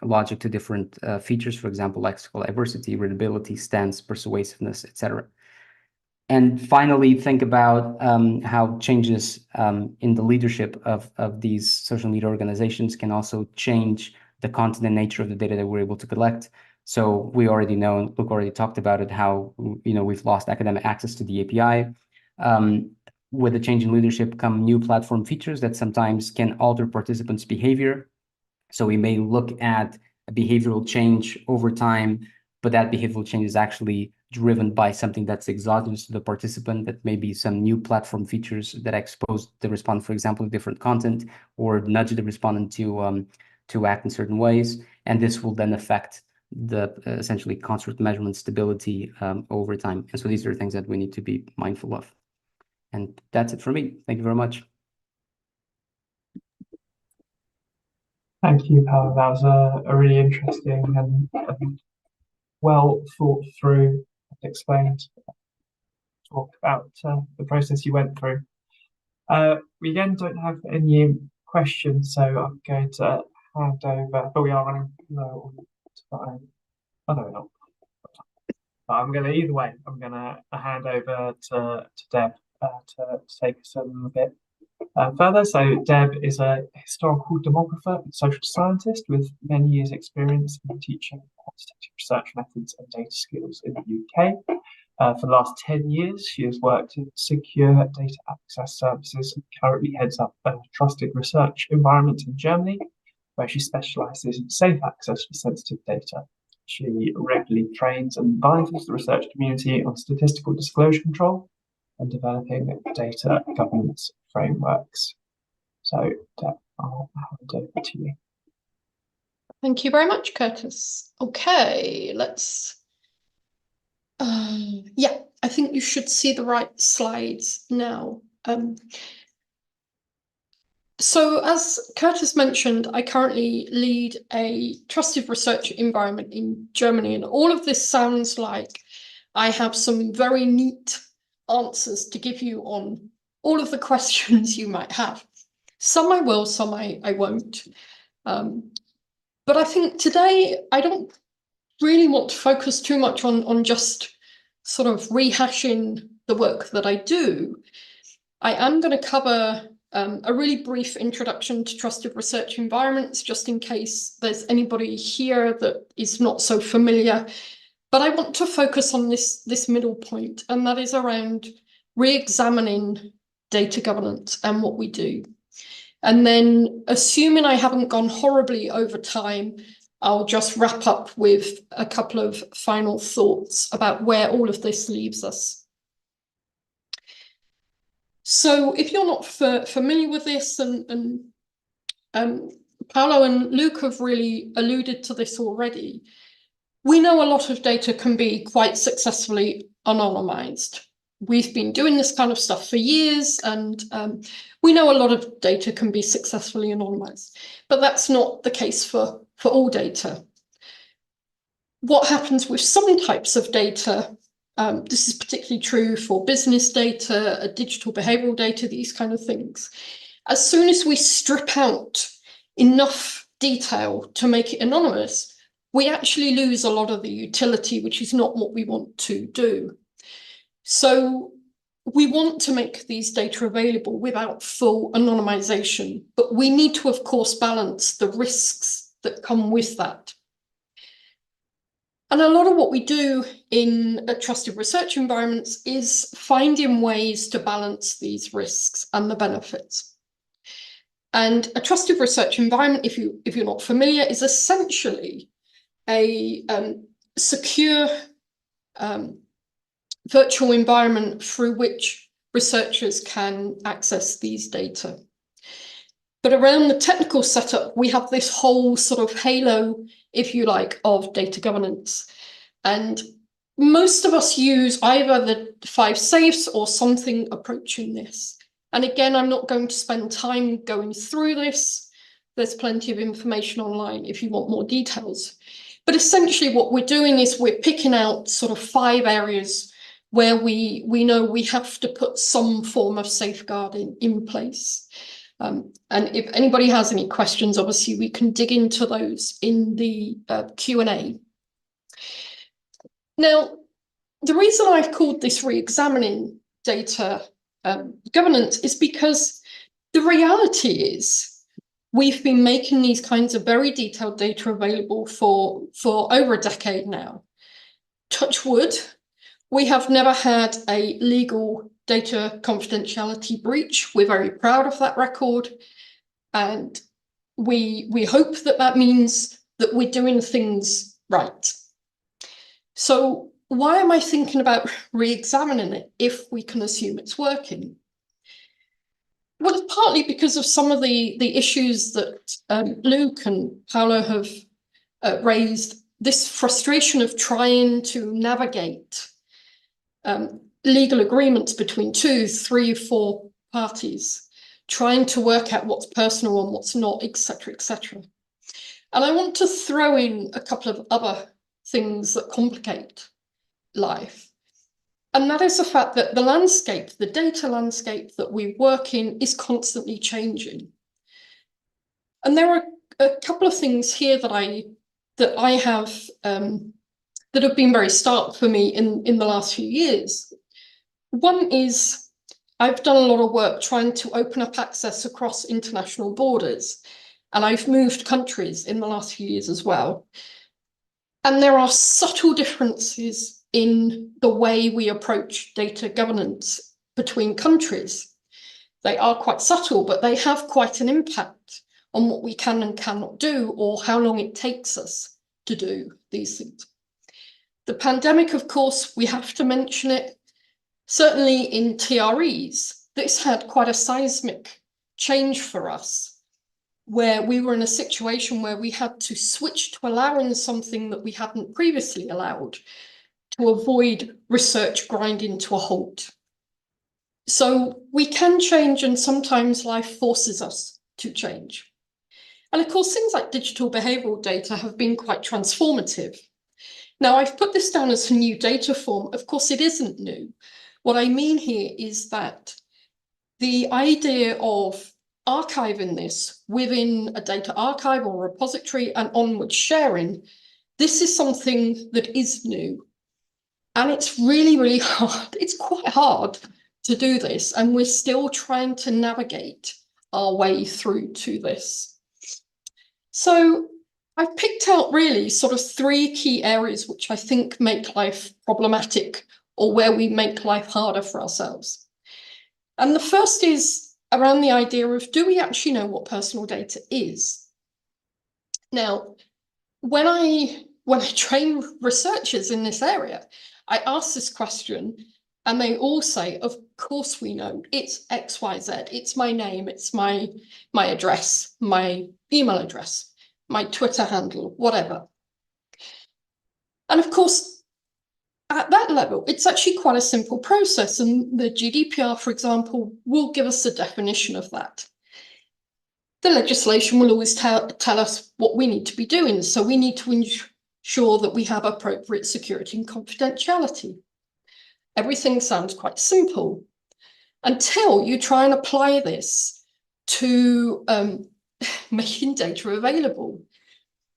logic to different features, for example, lexical diversity, readability, stance, persuasiveness, etc. And finally, think about how changes in the leadership of these social media organizations can also change the content and nature of the data that we're able to collect. So we already know, and Luke already talked about it, how we've lost academic access to the API. With the change in leadership come new platform features that sometimes can alter participants' behavior. So we may look at a behavioral change over time, but that behavioral change is actually driven by something that's exogenous to the participant, that may be some new platform features that expose the respondent, for example, to different content, or nudge the respondent to act in certain ways. And this will then affect the essentially construct measurement stability over time. And so these are things that we need to be mindful of. And that's it for me. Thank you very much. Thank you, Paolo. That was a really interesting and well thought through and explained talk about the process you went through. We again don't have any questions, so I'm going to hand over, but we are running low on time. Oh, no, we're not. But I'm going to, either way, I'm going to hand over to Deb to take us a little bit further. So Deb is a historical demographer and social scientist with many years' experience in teaching quantitative research methods and data skills in the UK. For the last 10 years, she has worked in secure data access services and currently heads up a trusted research environment in Germany, where she specialises in safe access to sensitive data. She regularly trains and advises the research community on statistical disclosure control and developing data governance frameworks. So, Deb, I'll hand over to you. Thank you very much, Curtis. Okay, let's... yeah, I think you should see the right slides now. So as Curtis mentioned, I currently lead a trusted research environment in Germany, and all of this sounds like I have some very neat answers to give you on all of the questions you might have. Some I will, some I won't. But I think today I don't really want to focus too much on just sort of rehashing the work that I do. I am going to cover a really brief introduction to trusted research environments, just in case there's anybody here that is not so familiar. But I want to focus on this middle point, and that is around re-examining data governance and what we do. And then, assuming I haven't gone horribly over time, I'll just wrap up with a couple of final thoughts about where all of this leaves us. So if you're not familiar with this, and Paolo and Luke have really alluded to this already, we know a lot of data can be quite successfully anonymized. We've been doing this kind of stuff for years, and we know a lot of data can be successfully anonymized, but that's not the case for all data. What happens with some types of data, this is particularly true for business data, digital behavioral data, these kind of things. As soon as we strip out enough detail to make it anonymous, we actually lose a lot of the utility, which is not what we want to do. So we want to make these data available without full anonymization, but we need to, of course, balance the risks that come with that. And a lot of what we do in trusted research environments is finding ways to balance these risks and the benefits. And a trusted research environment, if you're not familiar, is essentially a secure virtual environment through which researchers can access these data. But around the technical setup, we have this whole sort of halo, if you like, of data governance. And most of us use either the 5 safes or something approaching this. And again, I'm not going to spend time going through this. There's plenty of information online if you want more details. But essentially what we're doing is we're picking out sort of 5 areas where we know we have to put some form of safeguarding in place. And if anybody has any questions, obviously we can dig into those in the Q&A. Now, the reason I've called this re-examining data governance is because the reality is we've been making these kinds of very detailed data available for over a decade now. Touch wood, we have never had a legal data confidentiality breach. We're very proud of that record. And we hope that that means that we're doing things right. So why am I thinking about re-examining it if we can assume it's working? Well, it's partly because of some of the issues that Luke and Paolo have raised, this frustration of trying to navigate legal agreements between 2, 3, 4 parties, trying to work out what's personal and what's not, etc., etc. And I want to throw in a couple of other things that complicate life. And that is the fact that the landscape, the data landscape that we work in is constantly changing. And there are a couple of things here that I have that have been very stark for me in the last few years. One is I've done a lot of work trying to open up access across international borders, and I've moved countries in the last few years as well. And there are subtle differences in the way we approach data governance between countries. They are quite subtle, but they have quite an impact on what we can and cannot do, or how long it takes us to do these things. The pandemic, of course, we have to mention it. Certainly in TREs, this had quite a seismic change for us, where we were in a situation where we had to switch to allowing something that we hadn't previously allowed to avoid research grinding to a halt. So we can change, and sometimes life forces us to change. And of course, things like digital behavioral data have been quite transformative. Now, I've put this down as a new data form. Of course, it isn't new. What I mean here is that the idea of archiving this within a data archive or repository and onward sharing, this is something that is new. And it's really, really hard. It's quite hard to do this. And we're still trying to navigate our way through to this. So I've picked out really sort of 3 key areas which I think make life problematic, or where we make life harder for ourselves. And the first is around the idea of, do we actually know what personal data is? Now, when I train researchers in this area, I ask this question, and they all say, of course we know, it's XYZ, it's my name, it's my address, my email address, my Twitter handle, whatever. And of course, at that level, it's actually quite a simple process, and the GDPR, for example, will give us a definition of that. The legislation will always tell us what we need to be doing, so we need to ensure that we have appropriate security and confidentiality. Everything sounds quite simple until you try and apply this to making data available.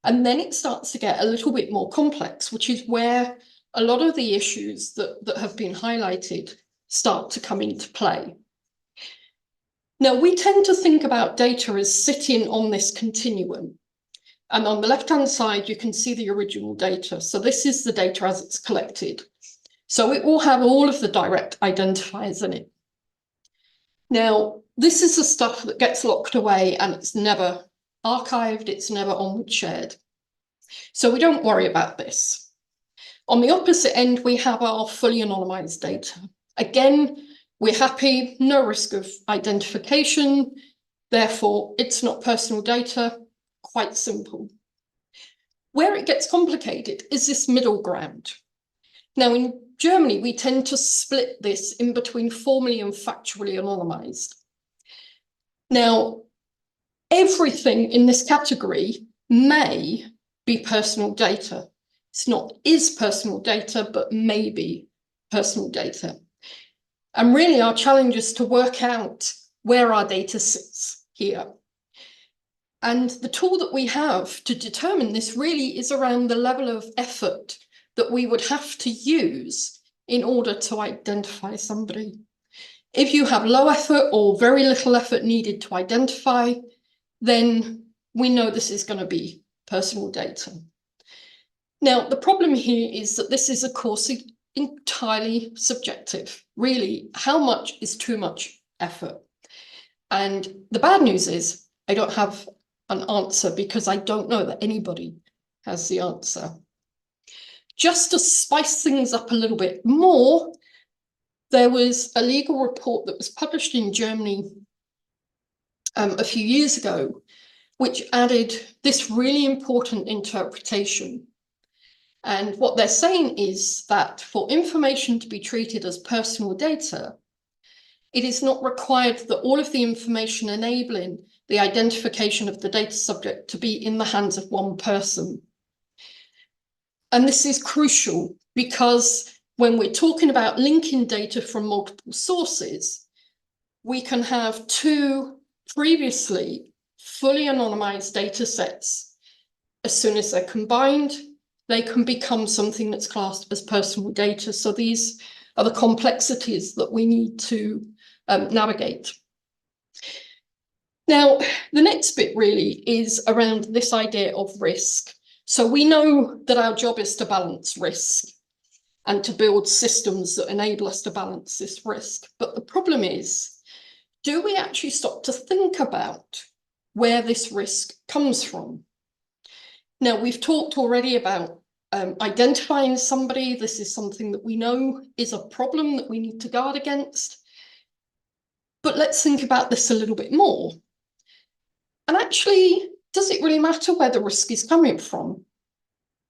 And then it starts to get a little bit more complex, which is where a lot of the issues that have been highlighted start to come into play. Now, we tend to think about data as sitting on this continuum. And on the left-hand side, you can see the original data. So this is the data as it's collected. So it will have all of the direct identifiers in it. Now, this is the stuff that gets locked away, and it's never archived, it's never onward shared. So we don't worry about this. On the opposite end, we have our fully anonymized data. Again, we're happy, no risk of identification, therefore it's not personal data, quite simple. Where it gets complicated is this middle ground. Now, in Germany, we tend to split this in between formally and factually anonymized. Now, everything in this category may be personal data. It's not is personal data, but may be personal data. And really our challenge is to work out where our data sits here. And the tool that we have to determine this really is around the level of effort that we would have to use in order to identify somebody. If you have low effort or very little effort needed to identify, then we know this is going to be personal data. Now, the problem here is that this is, of course, entirely subjective. Really, how much is too much effort? And the bad news is I don't have an answer because I don't know that anybody has the answer. Just to spice things up a little bit more, there was a legal report that was published in Germany a few years ago, which added this really important interpretation. And what they're saying is that for information to be treated as personal data, it is not required that all of the information enabling the identification of the data subject to be in the hands of one person. And this is crucial because when we're talking about linking data from multiple sources, we can have two previously fully anonymized data sets. As soon as they're combined, they can become something that's classed as personal data. So these are the complexities that we need to navigate. Now, the next bit really is around this idea of risk. So we know that our job is to balance risk and to build systems that enable us to balance this risk. But the problem is, do we actually stop to think about where this risk comes from? Now, we've talked already about identifying somebody. This is something that we know is a problem that we need to guard against. But let's think about this a little bit more. And actually, does it really matter where the risk is coming from?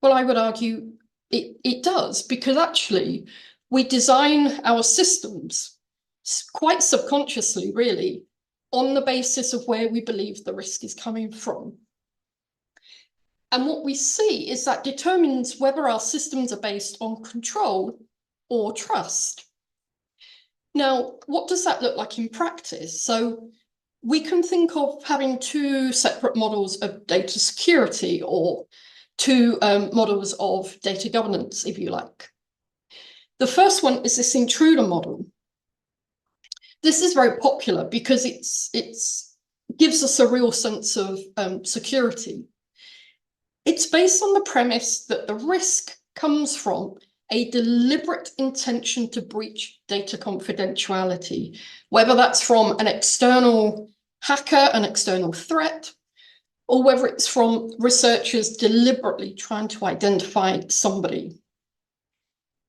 Well, I would argue it does, because actually we design our systems quite subconsciously, really, on the basis of where we believe the risk is coming from. And what we see is that determines whether our systems are based on control or trust. Now, what does that look like in practice? So we can think of having two separate models of data security, or two models of data governance, if you like. The first one is this intruder model. This is very popular because it gives us a real sense of security. It's based on the premise that the risk comes from a deliberate intention to breach data confidentiality, whether that's from an external hacker, an external threat, or whether it's from researchers deliberately trying to identify somebody.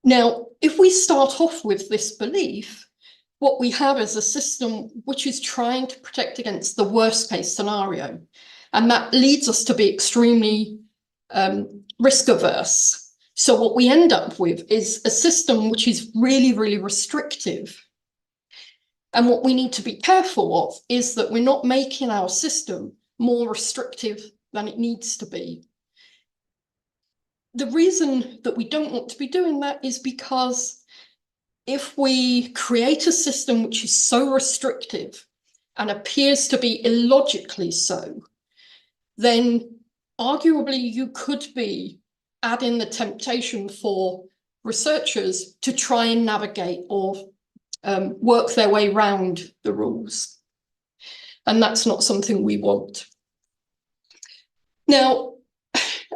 Now, if we start off with this belief, what we have is a system which is trying to protect against the worst case scenario. And that leads us to be extremely risk averse. So what we end up with is a system which is really, really restrictive. And what we need to be careful of is that we're not making our system more restrictive than it needs to be. The reason that we don't want to be doing that is because if we create a system which is so restrictive and appears to be illogically so, then arguably you could be adding the temptation for researchers to try and navigate or work their way around the rules. And that's not something we want. Now,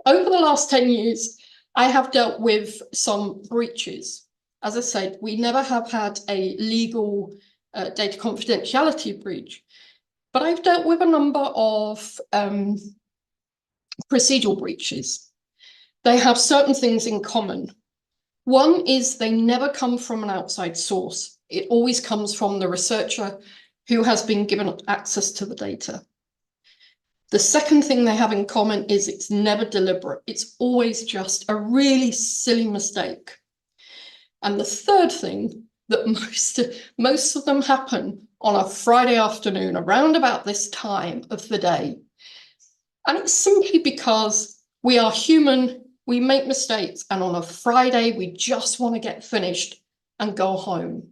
over the last 10 years, I have dealt with some breaches. As I said, we never have had a legal data confidentiality breach, but I've dealt with a number of procedural breaches. They have certain things in common. One is they never come from an outside source. It always comes from the researcher who has been given access to the data. The second thing they have in common is it's never deliberate. It's always just a really silly mistake. And the third thing, that most of them happen on a Friday afternoon around about this time of the day. And it's simply because we are human, we make mistakes, and on a Friday, we just want to get finished and go home.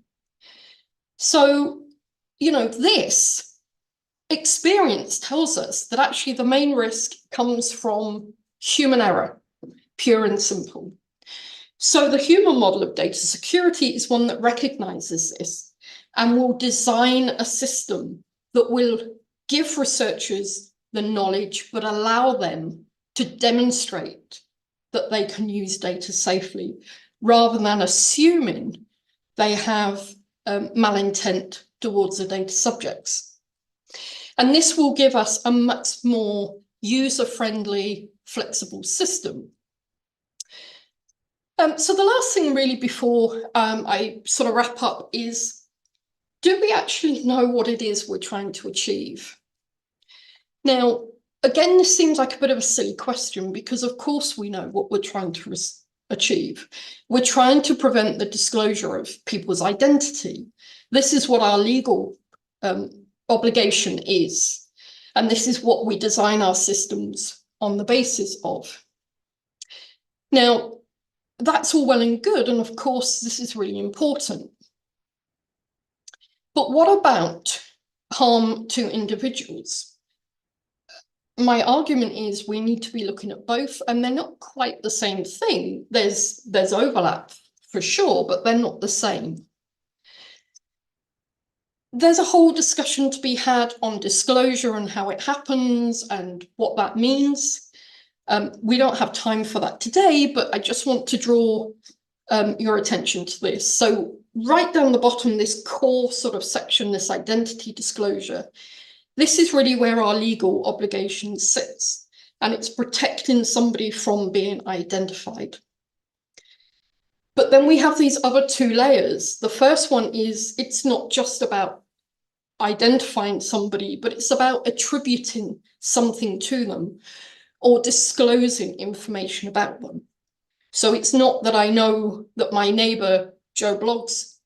So, you know, this experience tells us that actually the main risk comes from human error, pure and simple. So the human model of data security is one that recognizes this and will design a system that will give researchers the knowledge, but allow them to demonstrate that they can use data safely, rather than assuming they have malintent towards the data subjects. And this will give us a much more user-friendly, flexible system. So the last thing really before I sort of wrap up is, do we actually know what it is we're trying to achieve? Now, again, this seems like a bit of a silly question, because of course we know what we're trying to achieve. We're trying to prevent the disclosure of people's identity. This is what our legal obligation is. And this is what we design our systems on the basis of. Now, that's all well and good, and of course, this is really important. But what about harm to individuals? My argument is we need to be looking at both, and they're not quite the same thing. There's overlap for sure, but they're not the same. There's a whole discussion to be had on disclosure and how it happens and what that means. We don't have time for that today, but I just want to draw your attention to this. So right down the bottom, this core sort of section, this identity disclosure, this is really where our legal obligation sits, and it's protecting somebody from being identified. But then we have these other two layers. The first one is, it's not just about identifying somebody, but it's about attributing something to them or disclosing information about them. So it's not that I know that my neighbor, Joe Bloggs,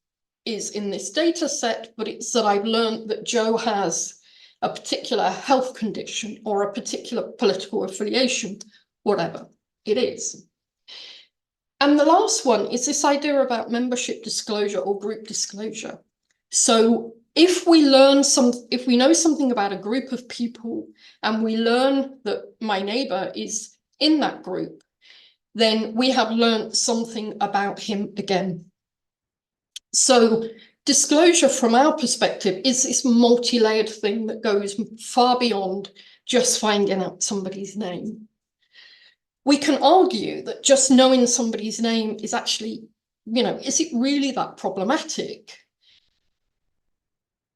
is in this data set, but it's that I've learned that Joe has a particular health condition or a particular political affiliation, whatever it is. And the last one is this idea about membership disclosure or group disclosure. So if we know something about a group of people and we learn that my neighbor is in that group, then we have learned something about him again. So disclosure from our perspective is this multi-layered thing that goes far beyond just finding out somebody's name. We can argue that just knowing somebody's name is actually, is it really that problematic?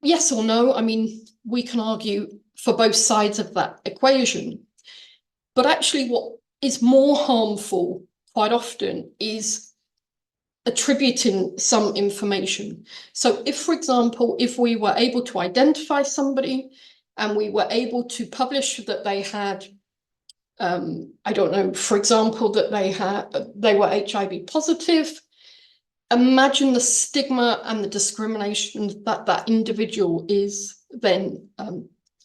Yes or no? I mean, we can argue for both sides of that equation. But actually what is more harmful quite often is attributing some information. So if, for example, if we were able to identify somebody and we were able to publish that they had, I don't know, for example, that they were HIV positive, imagine the stigma and the discrimination that that individual is then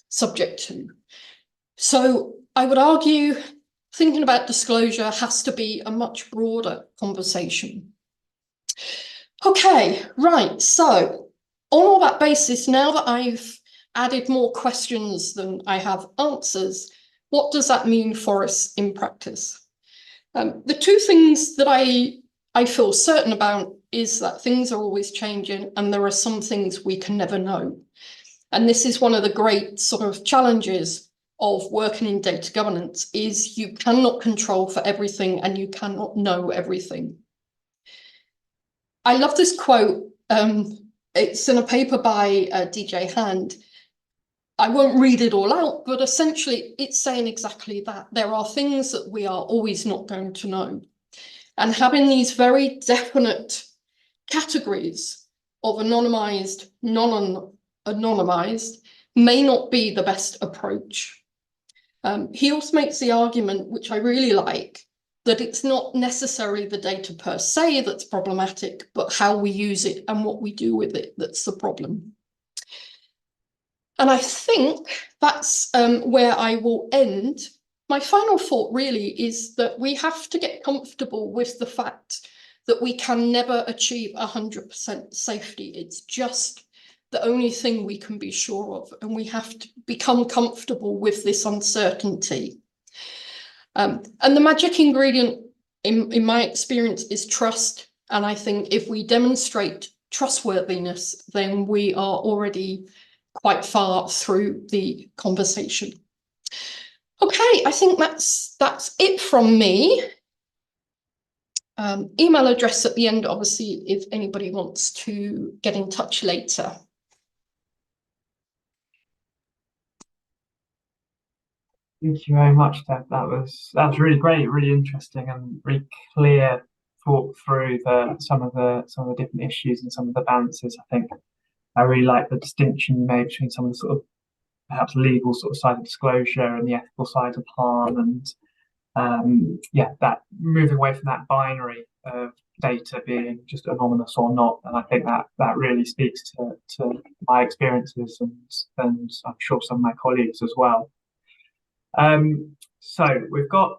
subject to. So I would argue thinking about disclosure has to be a much broader conversation. Okay, right. So on all that basis, now that I've added more questions than I have answers, what does that mean for us in practice? The two things that I feel certain about is that things are always changing and there are some things we can never know. And this is one of the great sort of challenges of working in data governance, is you cannot control for everything and you cannot know everything. I love this quote. It's in a paper by DJ Hand. I won't read it all out, but essentially it's saying exactly that. There are things that we are always not going to know. And having these very definite categories of anonymized, non-anonymized may not be the best approach. He also makes the argument, which I really like, that it's not necessarily the data per se that's problematic, but how we use it and what we do with it that's the problem. And I think that's where I will end. My final thought really is that we have to get comfortable with the fact that we can never achieve 100% safety. It's just the only thing we can be sure of, and we have to become comfortable with this uncertainty. And the magic ingredient, in my experience, is trust. And I think if we demonstrate trustworthiness, then we are already quite far through the conversation. Okay, I think that's it from me. Email address at the end, obviously, if anybody wants to get in touch later. Thank you very much, Deb. That was really great, really interesting, and really clear thought through some of the different issues and some of the balances. I think I really like the distinction you made between some of the sort of perhaps legal sort of side of disclosure and the ethical side of harm, and yeah, that moving away from that binary of data being just anonymous or not. And I think that really speaks to my experiences and I'm sure some of my colleagues as well. So we've got a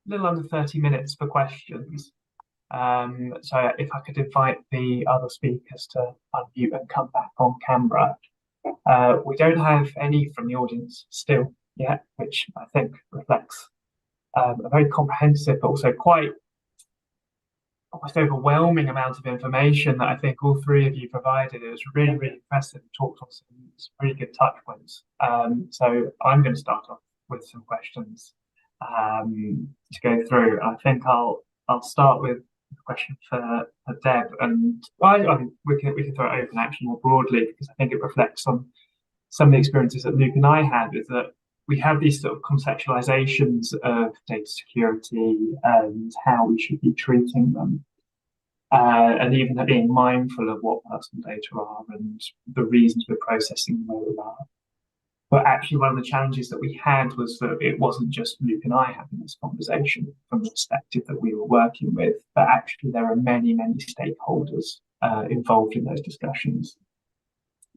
little under 30 minutes for questions. So if I could invite the other speakers to unmute and come back on camera. We don't have any from the audience still yet, which I think reflects a very comprehensive, but also quite almost overwhelming amount of information that I think all three of you provided. It was really, really impressive. Talked on some really good touch points. So I'm going to start off with some questions to go through. I think I'll start with a question for Deb, and we can throw it open actually more broadly, because I think it reflects on some of the experiences that Luke and I had, is that we have these sort of conceptualizations of data security and how we should be treating them, and even being mindful of what personal data are and the reasons we're processing them we are. But actually, one of the challenges that we had was that it wasn't just Luke and I having this conversation from the perspective that we were working with, but actually there are many, many stakeholders involved in those discussions.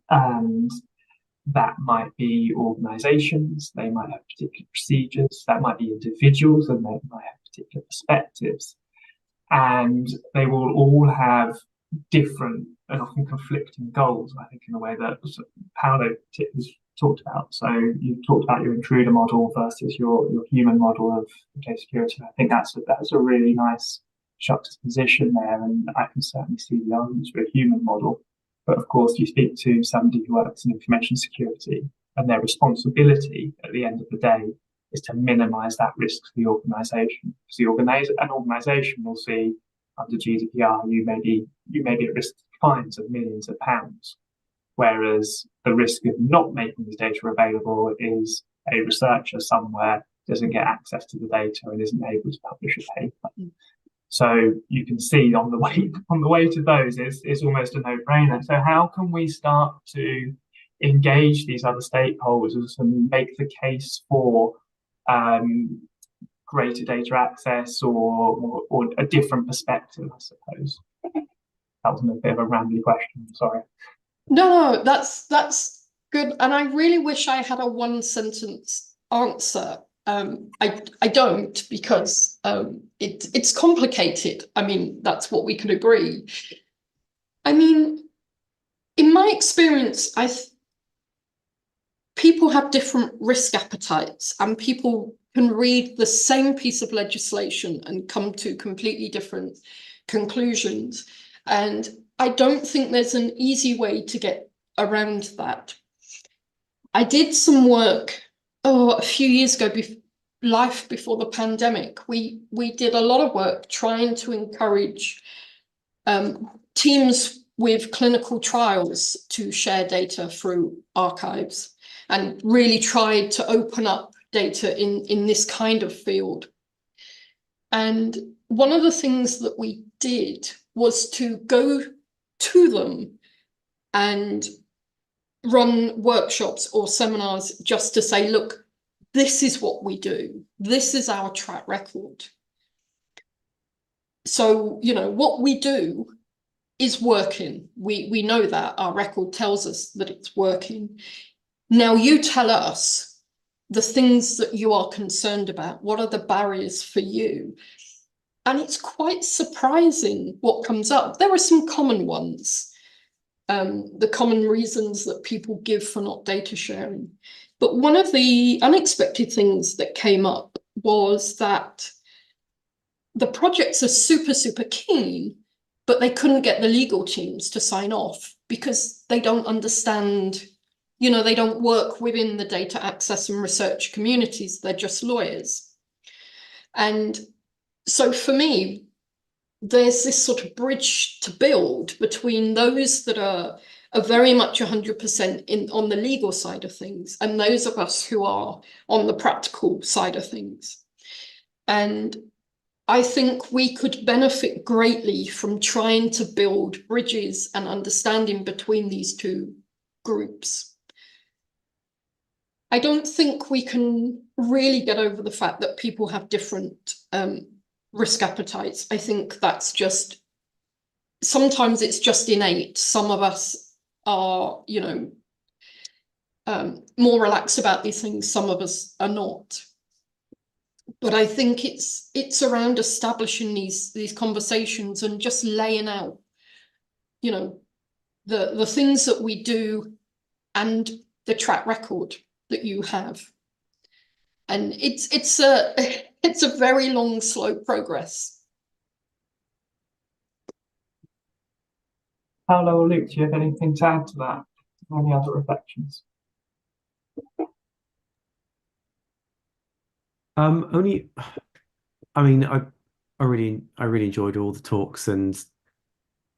And that might be organizations, they might have particular procedures, that might be individuals, and they might have particular perspectives. And they will all have different and often conflicting goals, I think, in a way that Paolo particularly talked about. So you talked about your intruder model versus your human model of data security. I think that's a really nice juxtaposition there, and I can certainly see the arguments for a human model. But of course, you speak to somebody who works in information security, and their responsibility at the end of the day is to minimize that risk to the organization. Because an organization will see under GDPR, you may be at risk of fines of millions of pounds. Whereas the risk of not making this data available is a researcher somewhere doesn't get access to the data and isn't able to publish a paper. So you can see on the way to those, it's almost a no-brainer. So how can we start to engage these other stakeholders and make the case for greater data access or a different perspective, I suppose? That was a bit of a rambly question, sorry. No, that's good. And I really wish I had a one-sentence answer. I don't, because it's complicated. I mean, that's what we can agree. I mean, in my experience, people have different risk appetites, and people can read the same piece of legislation and come to completely different conclusions. And I don't think there's an easy way to get around that. I did some work a few years ago, life before the pandemic. We did a lot of work trying to encourage teams with clinical trials to share data through archives, and really tried to open up data in this kind of field. And one of the things that we did was to go to them and run workshops or seminars just to say, look, this is what we do. This is our track record. So, you know, what we do is working. We know that. Our record tells us that it's working. Now you tell us the things that you are concerned about. What are the barriers for you? And it's quite surprising what comes up. There are some common ones. The common reasons that people give for not data sharing. But one of the unexpected things that came up was that the projects are super, super keen, but they couldn't get the legal teams to sign off because they don't understand, you know, they don't work within the data access and research communities. They're just lawyers. And so for me, there's this sort of bridge to build between those that are very much 100% on the legal side of things and those of us who are on the practical side of things. And I think we could benefit greatly from trying to build bridges and understanding between these two groups. I don't think we can really get over the fact that people have different risk appetites. I think that's just, sometimes it's just innate. Some of us are, you know, more relaxed about these things. Some of us are not. But I think it's around establishing these conversations and just laying out, you know, the things that we do and the track record that you have. And it's a very long, slow progress. Paolo or Luke, do you have anything to add to that? Any other reflections? Only, I mean, I really enjoyed all the talks, and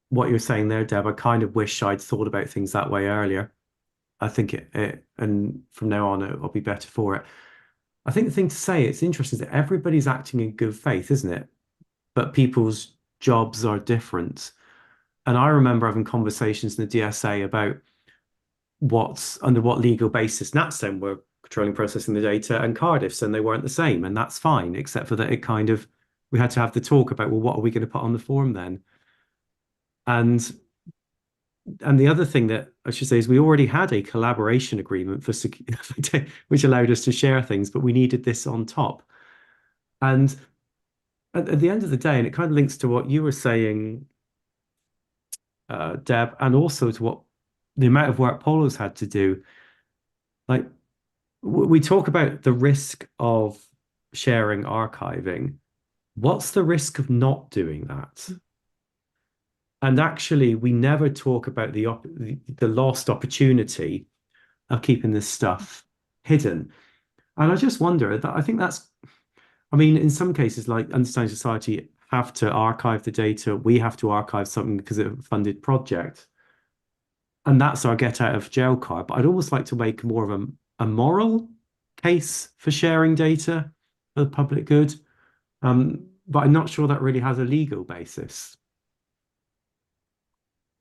what you're saying there, Deb. I kind of wish I'd thought about things that way earlier. I think and from now on, I'll be better for it. I think the thing to say, it's interesting, is that everybody's acting in good faith, isn't it? But people's jobs are different. And I remember having conversations in the DSA about under what legal basis NatSem were controlling processing the data and Cardiff's, and they weren't the same. And that's fine, except for that we had to have the talk about, well, what are we going to put on the form then? And the other thing that I should say is we already had a collaboration agreement which allowed us to share things, but we needed this on top. And at the end of the day, and it kind of links to what you were saying, Deb, and also to what the amount of work Polo's had to do. Like, we talk about the risk of sharing archiving. What's the risk of not doing that? And actually, we never talk about the lost opportunity of keeping this stuff hidden. And I just wonder that I think that's, I mean, in some cases, like Understanding Society have to archive the data. We have to archive something because it's a funded project. And that's our get out of jail card. But I'd almost like to make more of a moral case for sharing data for the public good. But I'm not sure that really has a legal basis.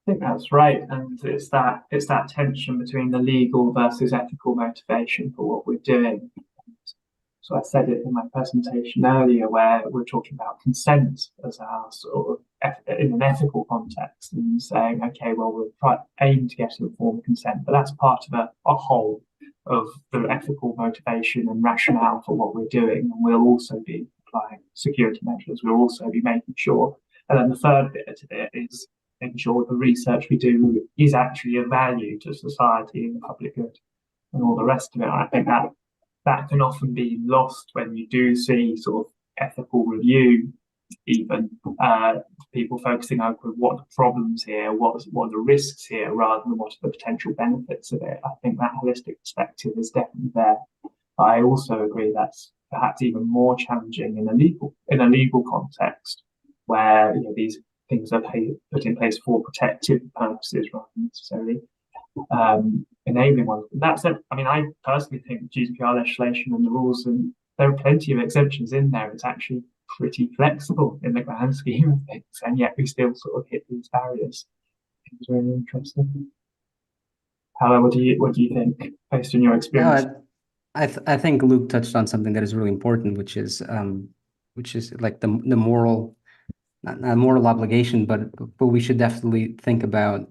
I think that's right, and it's that tension between the legal versus ethical motivation for what we're doing. So I said it in my presentation earlier, where we're talking about consent as our sort of in an ethical context, and saying, okay, well, we'll aim to get informed consent, but that's part of a whole of the ethical motivation and rationale for what we're doing. And we'll also be applying security measures. We'll also be making sure. And then the third bit of it is making sure the research we do is actually of value to society and the public good and all the rest of it. I think that can often be lost when you do see sort of ethical review, even people focusing on what are the problems here, what are the risks here, rather than what are the potential benefits of it. I think that holistic perspective is definitely there. But I also agree that's perhaps even more challenging in a legal context, where these things are put in place for protective purposes rather than necessarily enabling ones. That said, I mean, I personally think GDPR legislation and the rules, and there are plenty of exemptions in there, it's actually pretty flexible in the grand scheme of things, and yet we still sort of hit these barriers. It's really interesting. Paolo, what do you think based on your experience? I think Luke touched on something that is really important, which is like the moral, not moral obligation, but we should definitely think about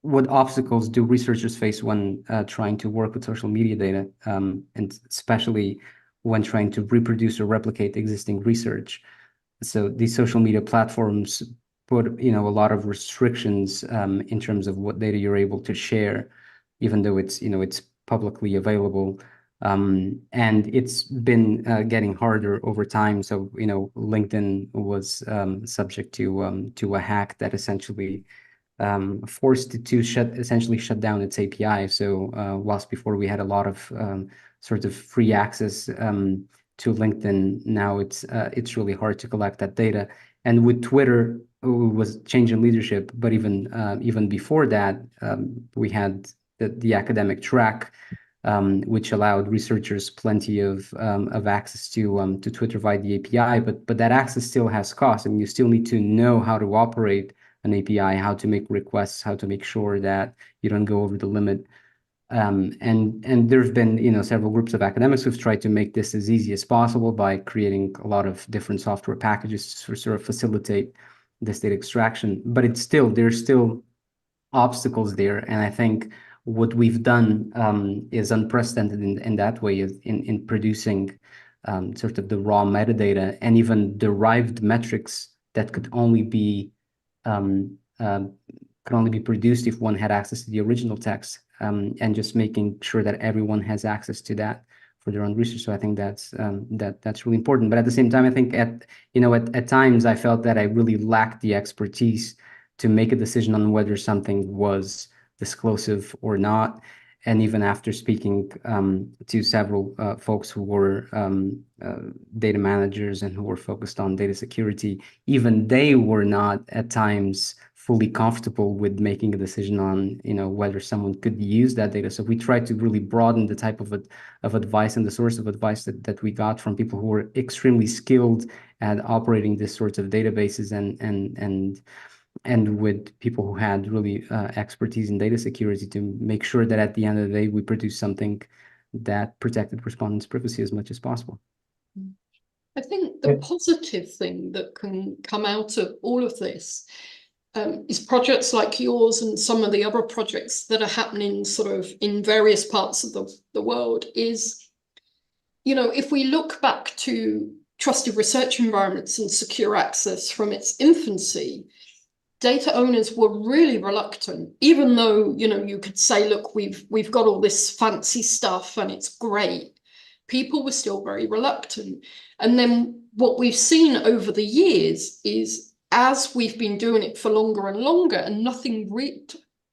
what obstacles do researchers face when trying to work with social media data, and especially when trying to reproduce or replicate existing research. So these social media platforms put a lot of restrictions in terms of what data you're able to share, even though it's publicly available. And it's been getting harder over time. So LinkedIn was subject to a hack that essentially forced it to essentially shut down its API. So whilst before we had a lot of sort of free access to LinkedIn, now it's really hard to collect that data. And with Twitter, it was change in leadership, but even before that, we had the academic track, which allowed researchers plenty of access to Twitter via the API, but that access still has costs, and you still need to know how to operate an API, how to make requests, how to make sure that you don't go over the limit. And there have been several groups of academics who've tried to make this as easy as possible by creating a lot of different software packages to sort of facilitate this data extraction. But there's still obstacles there, and I think what we've done is unprecedented in that way, in producing sort of the raw metadata and even derived metrics that could only be produced if one had access to the original text, and just making sure that everyone has access to that for their own research. So I think that's really important. But at the same time, I think at times I felt that I really lacked the expertise to make a decision on whether something was disclosive or not. And even after speaking to several folks who were data managers and who were focused on data security, even they were not at times fully comfortable with making a decision on whether someone could use that data. So we tried to really broaden the type of advice and the source of advice that we got from people who were extremely skilled at operating this sorts of databases, and with people who had really expertise in data security, to make sure that at the end of the day, we produce something that protected respondents' privacy as much as possible. I think the positive thing that can come out of all of this is projects like yours and some of the other projects that are happening sort of in various parts of the world is, if we look back to trusted research environments and secure access from its infancy, data owners were really reluctant, even though, you could say, look, we've got all this fancy stuff and it's great. People were still very reluctant. And then what we've seen over the years is, as we've been doing it for longer and longer, and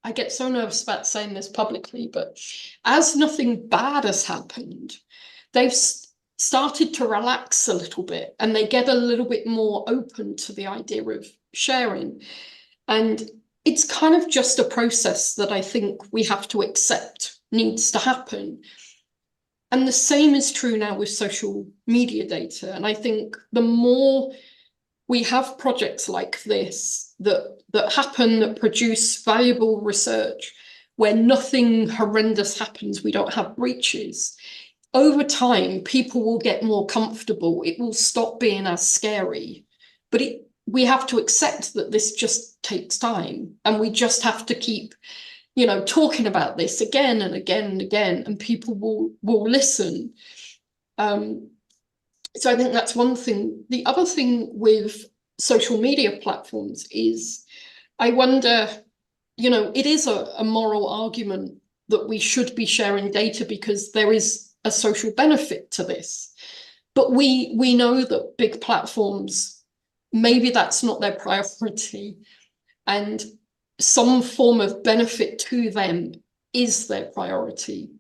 I get so nervous about saying this publicly, but as nothing bad has happened, they've started to relax a little bit, and they get a little bit more open to the idea of sharing. And it's kind of just a process that I think we have to accept needs to happen. And the same is true now with social media data. And I think the more we have projects like this that happen, that produce valuable research, where nothing horrendous happens, we don't have breaches, over time, people will get more comfortable. It will stop being as scary. But we have to accept that this just takes time, and we just have to keep, talking about this again and again and again, and people will listen. So I think that's one thing. The other thing with social media platforms is, I wonder, it is a moral argument that we should be sharing data because there is a social benefit to this. But we know that big platforms, maybe that's not their priority, and some form of benefit to them is their priority.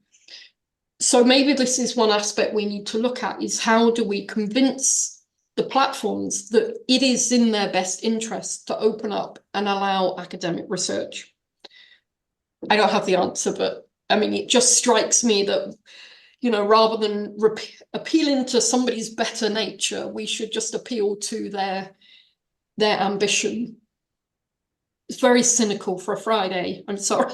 So maybe this is one aspect we need to look at, is how do we convince the platforms that it is in their best interest to open up and allow academic research? I don't have the answer, but I mean, it just strikes me that, rather than appealing to somebody's better nature, we should just appeal to their ambition. It's very cynical for a Friday. I'm sorry.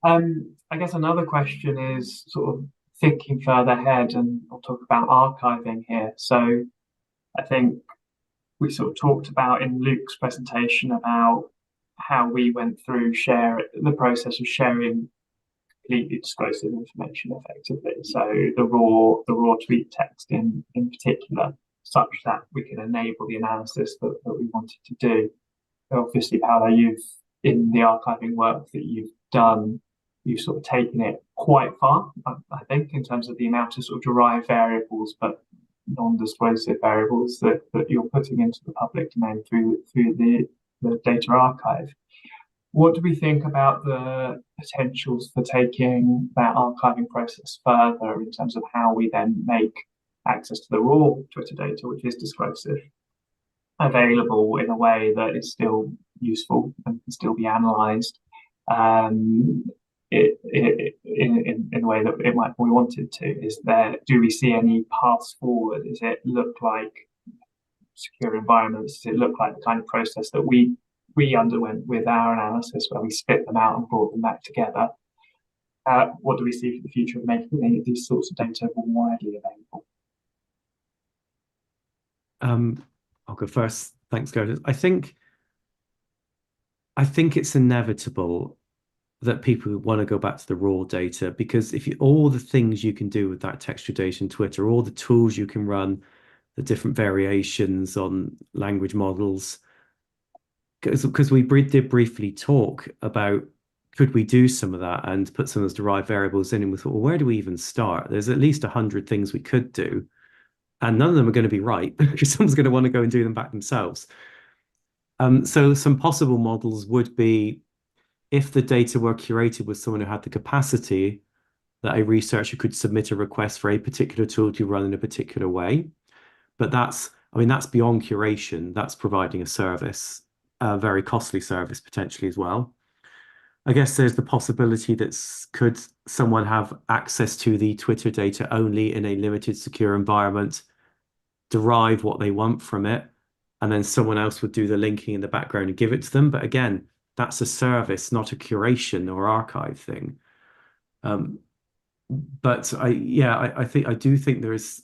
I guess another question is sort of thinking further ahead, and I'll talk about archiving here. So I think we sort of talked about in Luke's presentation about how we went through the process of sharing completely disclosive information effectively. So the raw tweet text in particular, such that we can enable the analysis that we wanted to do. Obviously, Paolo, in the archiving work that you've done, you've sort of taken it quite far, I think, in terms of the amount of sort of derived variables, but non-disclosive variables that you're putting into the public domain through the data archive. What do we think about the potentials for taking that archiving process further in terms of how we then make access to the raw Twitter data, which is disclosive, available in a way that is still useful and can still be analysed in a way that it might be wanted to? Do we see any paths forward? Does it look like secure environments? Does it look like the kind of process that we underwent with our analysis, where we spit them out and brought them back together? What do we see for the future of making these sorts of data more widely available? I'll go first. Thanks, Gerda. I think it's inevitable that people want to go back to the raw data, because all the things you can do with that textual data in Twitter, all the tools you can run, the different variations on language models, because we did briefly talk about, could we do some of that and put some of those derived variables in, and we thought, well, where do we even start? There's at least 100 things we could do, and none of them are going to be right, because someone's going to want to go and do them back themselves. So some possible models would be, if the data were curated with someone who had the capacity, that a researcher could submit a request for a particular tool to run in a particular way. But that's beyond curation. That's providing a service, a very costly service potentially as well. I guess there's the possibility that could someone have access to the Twitter data only in a limited, secure environment, derive what they want from it, and then someone else would do the linking in the background and give it to them. But again, that's a service, not a curation or archive thing. But I do think there is.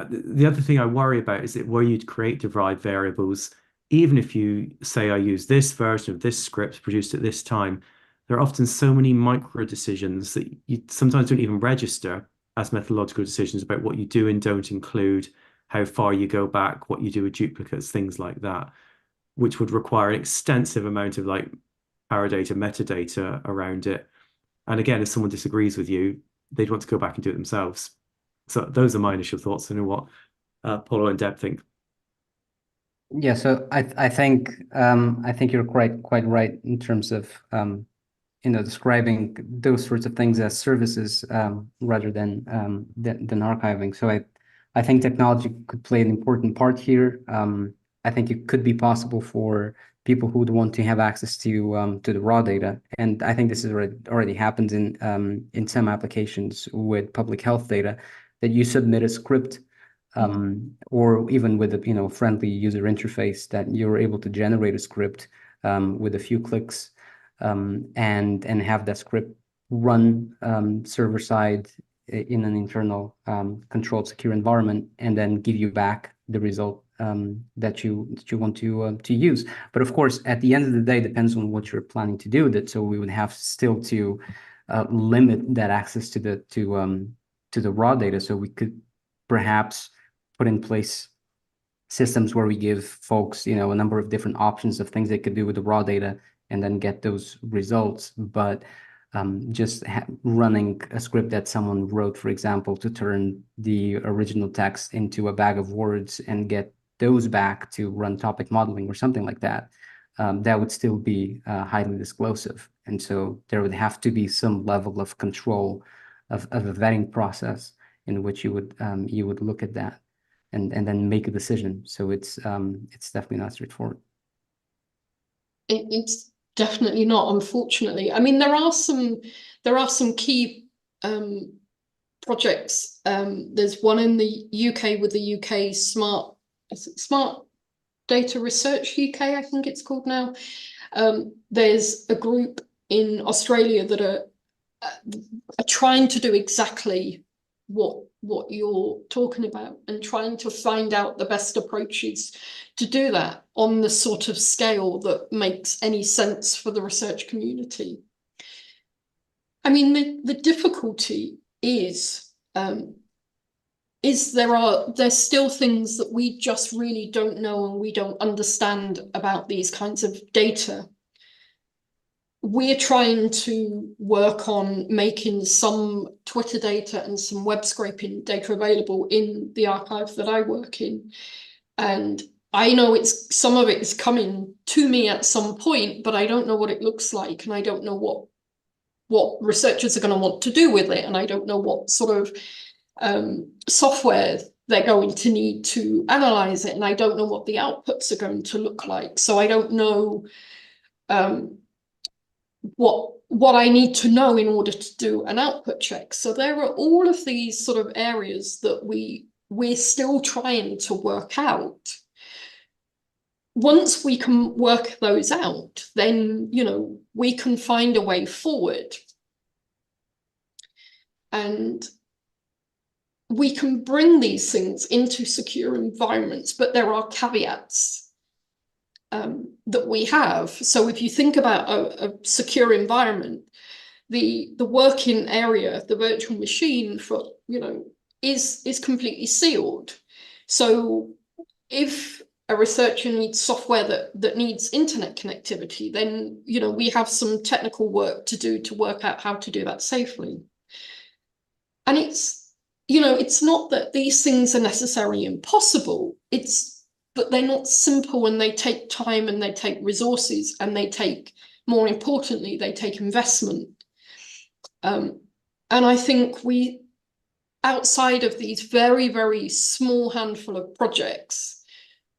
The other thing I worry about is that where you'd create derived variables, even if you say I use this version of this script produced at this time, there are often so many micro decisions that you sometimes don't even register as methodological decisions about what you do and don't include, how far you go back, what you do with duplicates, things like that, which would require an extensive amount of paradata, metadata around it. And again, if someone disagrees with you, they'd want to go back and do it themselves. So those are my initial thoughts. I know what Paolo and Deb think. Yeah, so I think you're quite right in terms of describing those sorts of things as services rather than archiving. So I think technology could play an important part here. I think it could be possible for people who would want to have access to the raw data, and I think this is already happens in some applications with public health data, that you submit a script, or even with a friendly user interface, that you're able to generate a script with a few clicks, and have that script run server side in an internal controlled secure environment, and then give you back the result that you want to use. But of course, at the end of the day, depends on what you're planning to do. So we would have still to limit that access to the raw data. So we could perhaps put in place systems where we give folks, a number of different options of things they could do with the raw data and then get those results. But just running a script that someone wrote, for example, to turn the original text into a bag of words and get those back to run topic modeling or something like that, that would still be highly disclosive. And so there would have to be some level of control of a vetting process in which you would look at that and then make a decision. So it's definitely not straightforward. It's definitely not, unfortunately. I mean, there are some key projects. There's one in the UK with the UK Smart Data Research UK, I think it's called now. There's a group in Australia that are trying to do exactly what you're talking about, and trying to find out the best approaches to do that on the sort of scale that makes any sense for the research community. I mean, the difficulty is there's still things that we just really don't know and we don't understand about these kinds of data. We're trying to work on making some Twitter data and some web scraping data available in the archive that I work in. And I know some of it is coming to me at some point, but I don't know what it looks like, and I don't know what researchers are going to want to do with it, and I don't know what sort of software they're going to need to analyze it, and I don't know what the outputs are going to look like. So I don't know what I need to know in order to do an output check. So there are all of these sort of areas that we're still trying to work out. Once we can work those out, then, we can find a way forward. And we can bring these things into secure environments, but there are caveats that we have. So if you think about a secure environment, the working area, the virtual machine for, is completely sealed. So if a researcher needs software that needs internet connectivity, then, we have some technical work to do to work out how to do that safely. And it's not that these things are necessarily impossible, but they're not simple, and they take time, and they take resources, and more importantly, they take investment. And I think outside of these very, very small handful of projects,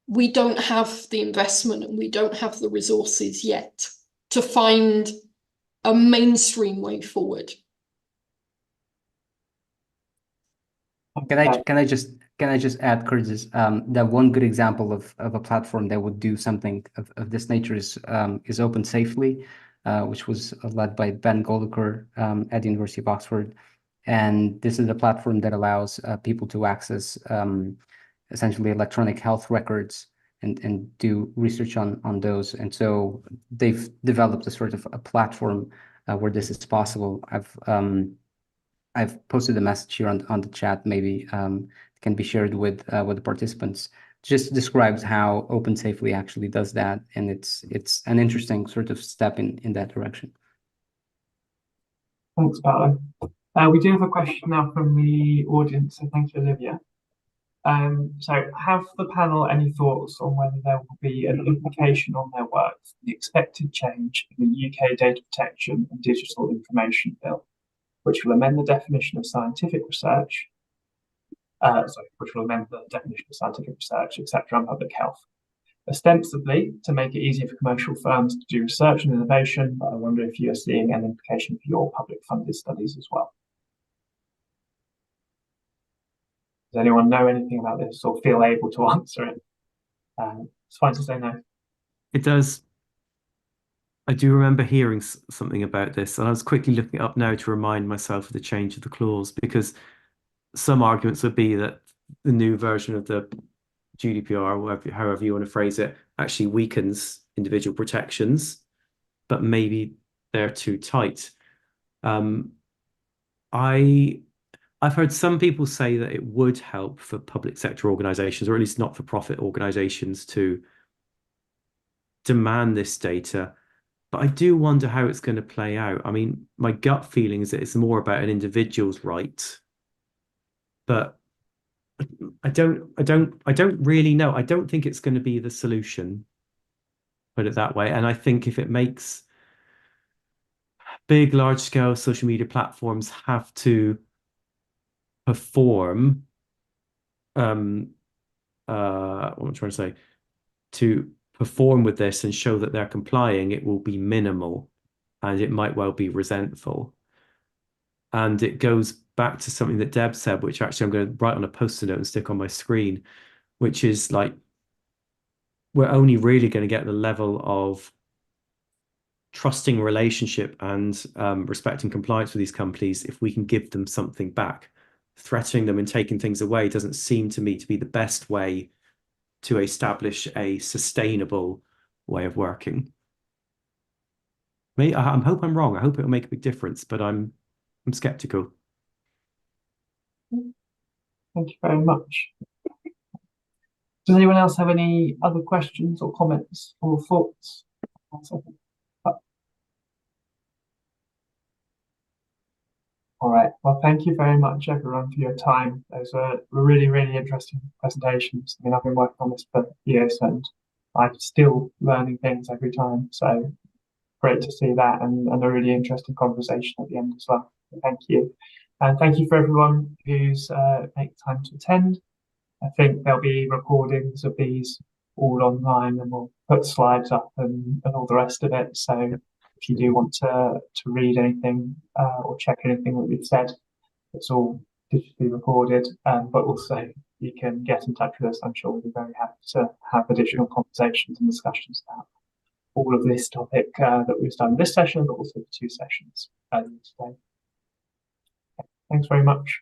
we don't have the investment and we don't have the resources yet to find a mainstream way forward. Can I just add, Curtis, that one good example of a platform that would do something of this nature is Open Safely, which was led by Ben Goldaker at the University of Oxford. And this is a platform that allows people to access essentially electronic health records and do research on those. And so they've developed a sort of a platform where this is possible. I've posted a message here on the chat, maybe can be shared with the participants. Just describes how Open Safely actually does that, and it's an interesting sort of step in that direction. Thanks, Paolo. We do have a question now from the audience, so thank you, Olivia. So have the panel any thoughts on whether there will be an implication on their work for the expected change in the UK Data Protection and Digital Information Bill, which will amend the definition of scientific research, etc., and public health, ostensibly to make it easier for commercial firms to do research and innovation, but I wonder if you are seeing an implication for your public funded studies as well. Does anyone know anything about this or feel able to answer it? It's fine to say no. It does. I do remember hearing something about this, and I was quickly looking it up now to remind myself of the change of the clause, because some arguments would be that the new version of the GDPR, or however you want to phrase it, actually weakens individual protections, but maybe they're too tight. I've heard some people say that it would help for public sector organizations, or at least not-for-profit organizations, to demand this data. But I do wonder how it's going to play out. I mean, my gut feeling is that it's more about an individual's right. But I don't really know. I don't think it's going to be the solution, put it that way. And I think if it makes big, large-scale social media platforms have to perform what I'm trying to say, to perform with this and show that they're complying, it will be minimal, and it might well be resentful. And it goes back to something that Deb said, which actually I'm going to write on a post-it note and stick on my screen, which is like, we're only really going to get the level of trusting relationship and respect and compliance with these companies if we can give them something back. Threatening them and taking things away doesn't seem to me to be the best way to establish a sustainable way of working. I hope I'm wrong. I hope it'll make a big difference, but I'm skeptical. Thank you very much. Does anyone else have any other questions or comments or thoughts? All right. Well, thank you very much, everyone, for your time. Those were really, really interesting presentations. I mean, I've been working on this for years, and I'm still learning things every time. So great to see that, and a really interesting conversation at the end as well. So thank you. And thank you for everyone who's made time to attend. I think there'll be recordings of these all online, and we'll put slides up and all the rest of it. So if you do want to read anything or check anything that we've said, it's all digitally recorded. But also you can get in touch with us. I'm sure we'll be very happy to have additional conversations and discussions about all of this topic that we've done in this session, but also the 2 sessions earlier today. Thanks very much.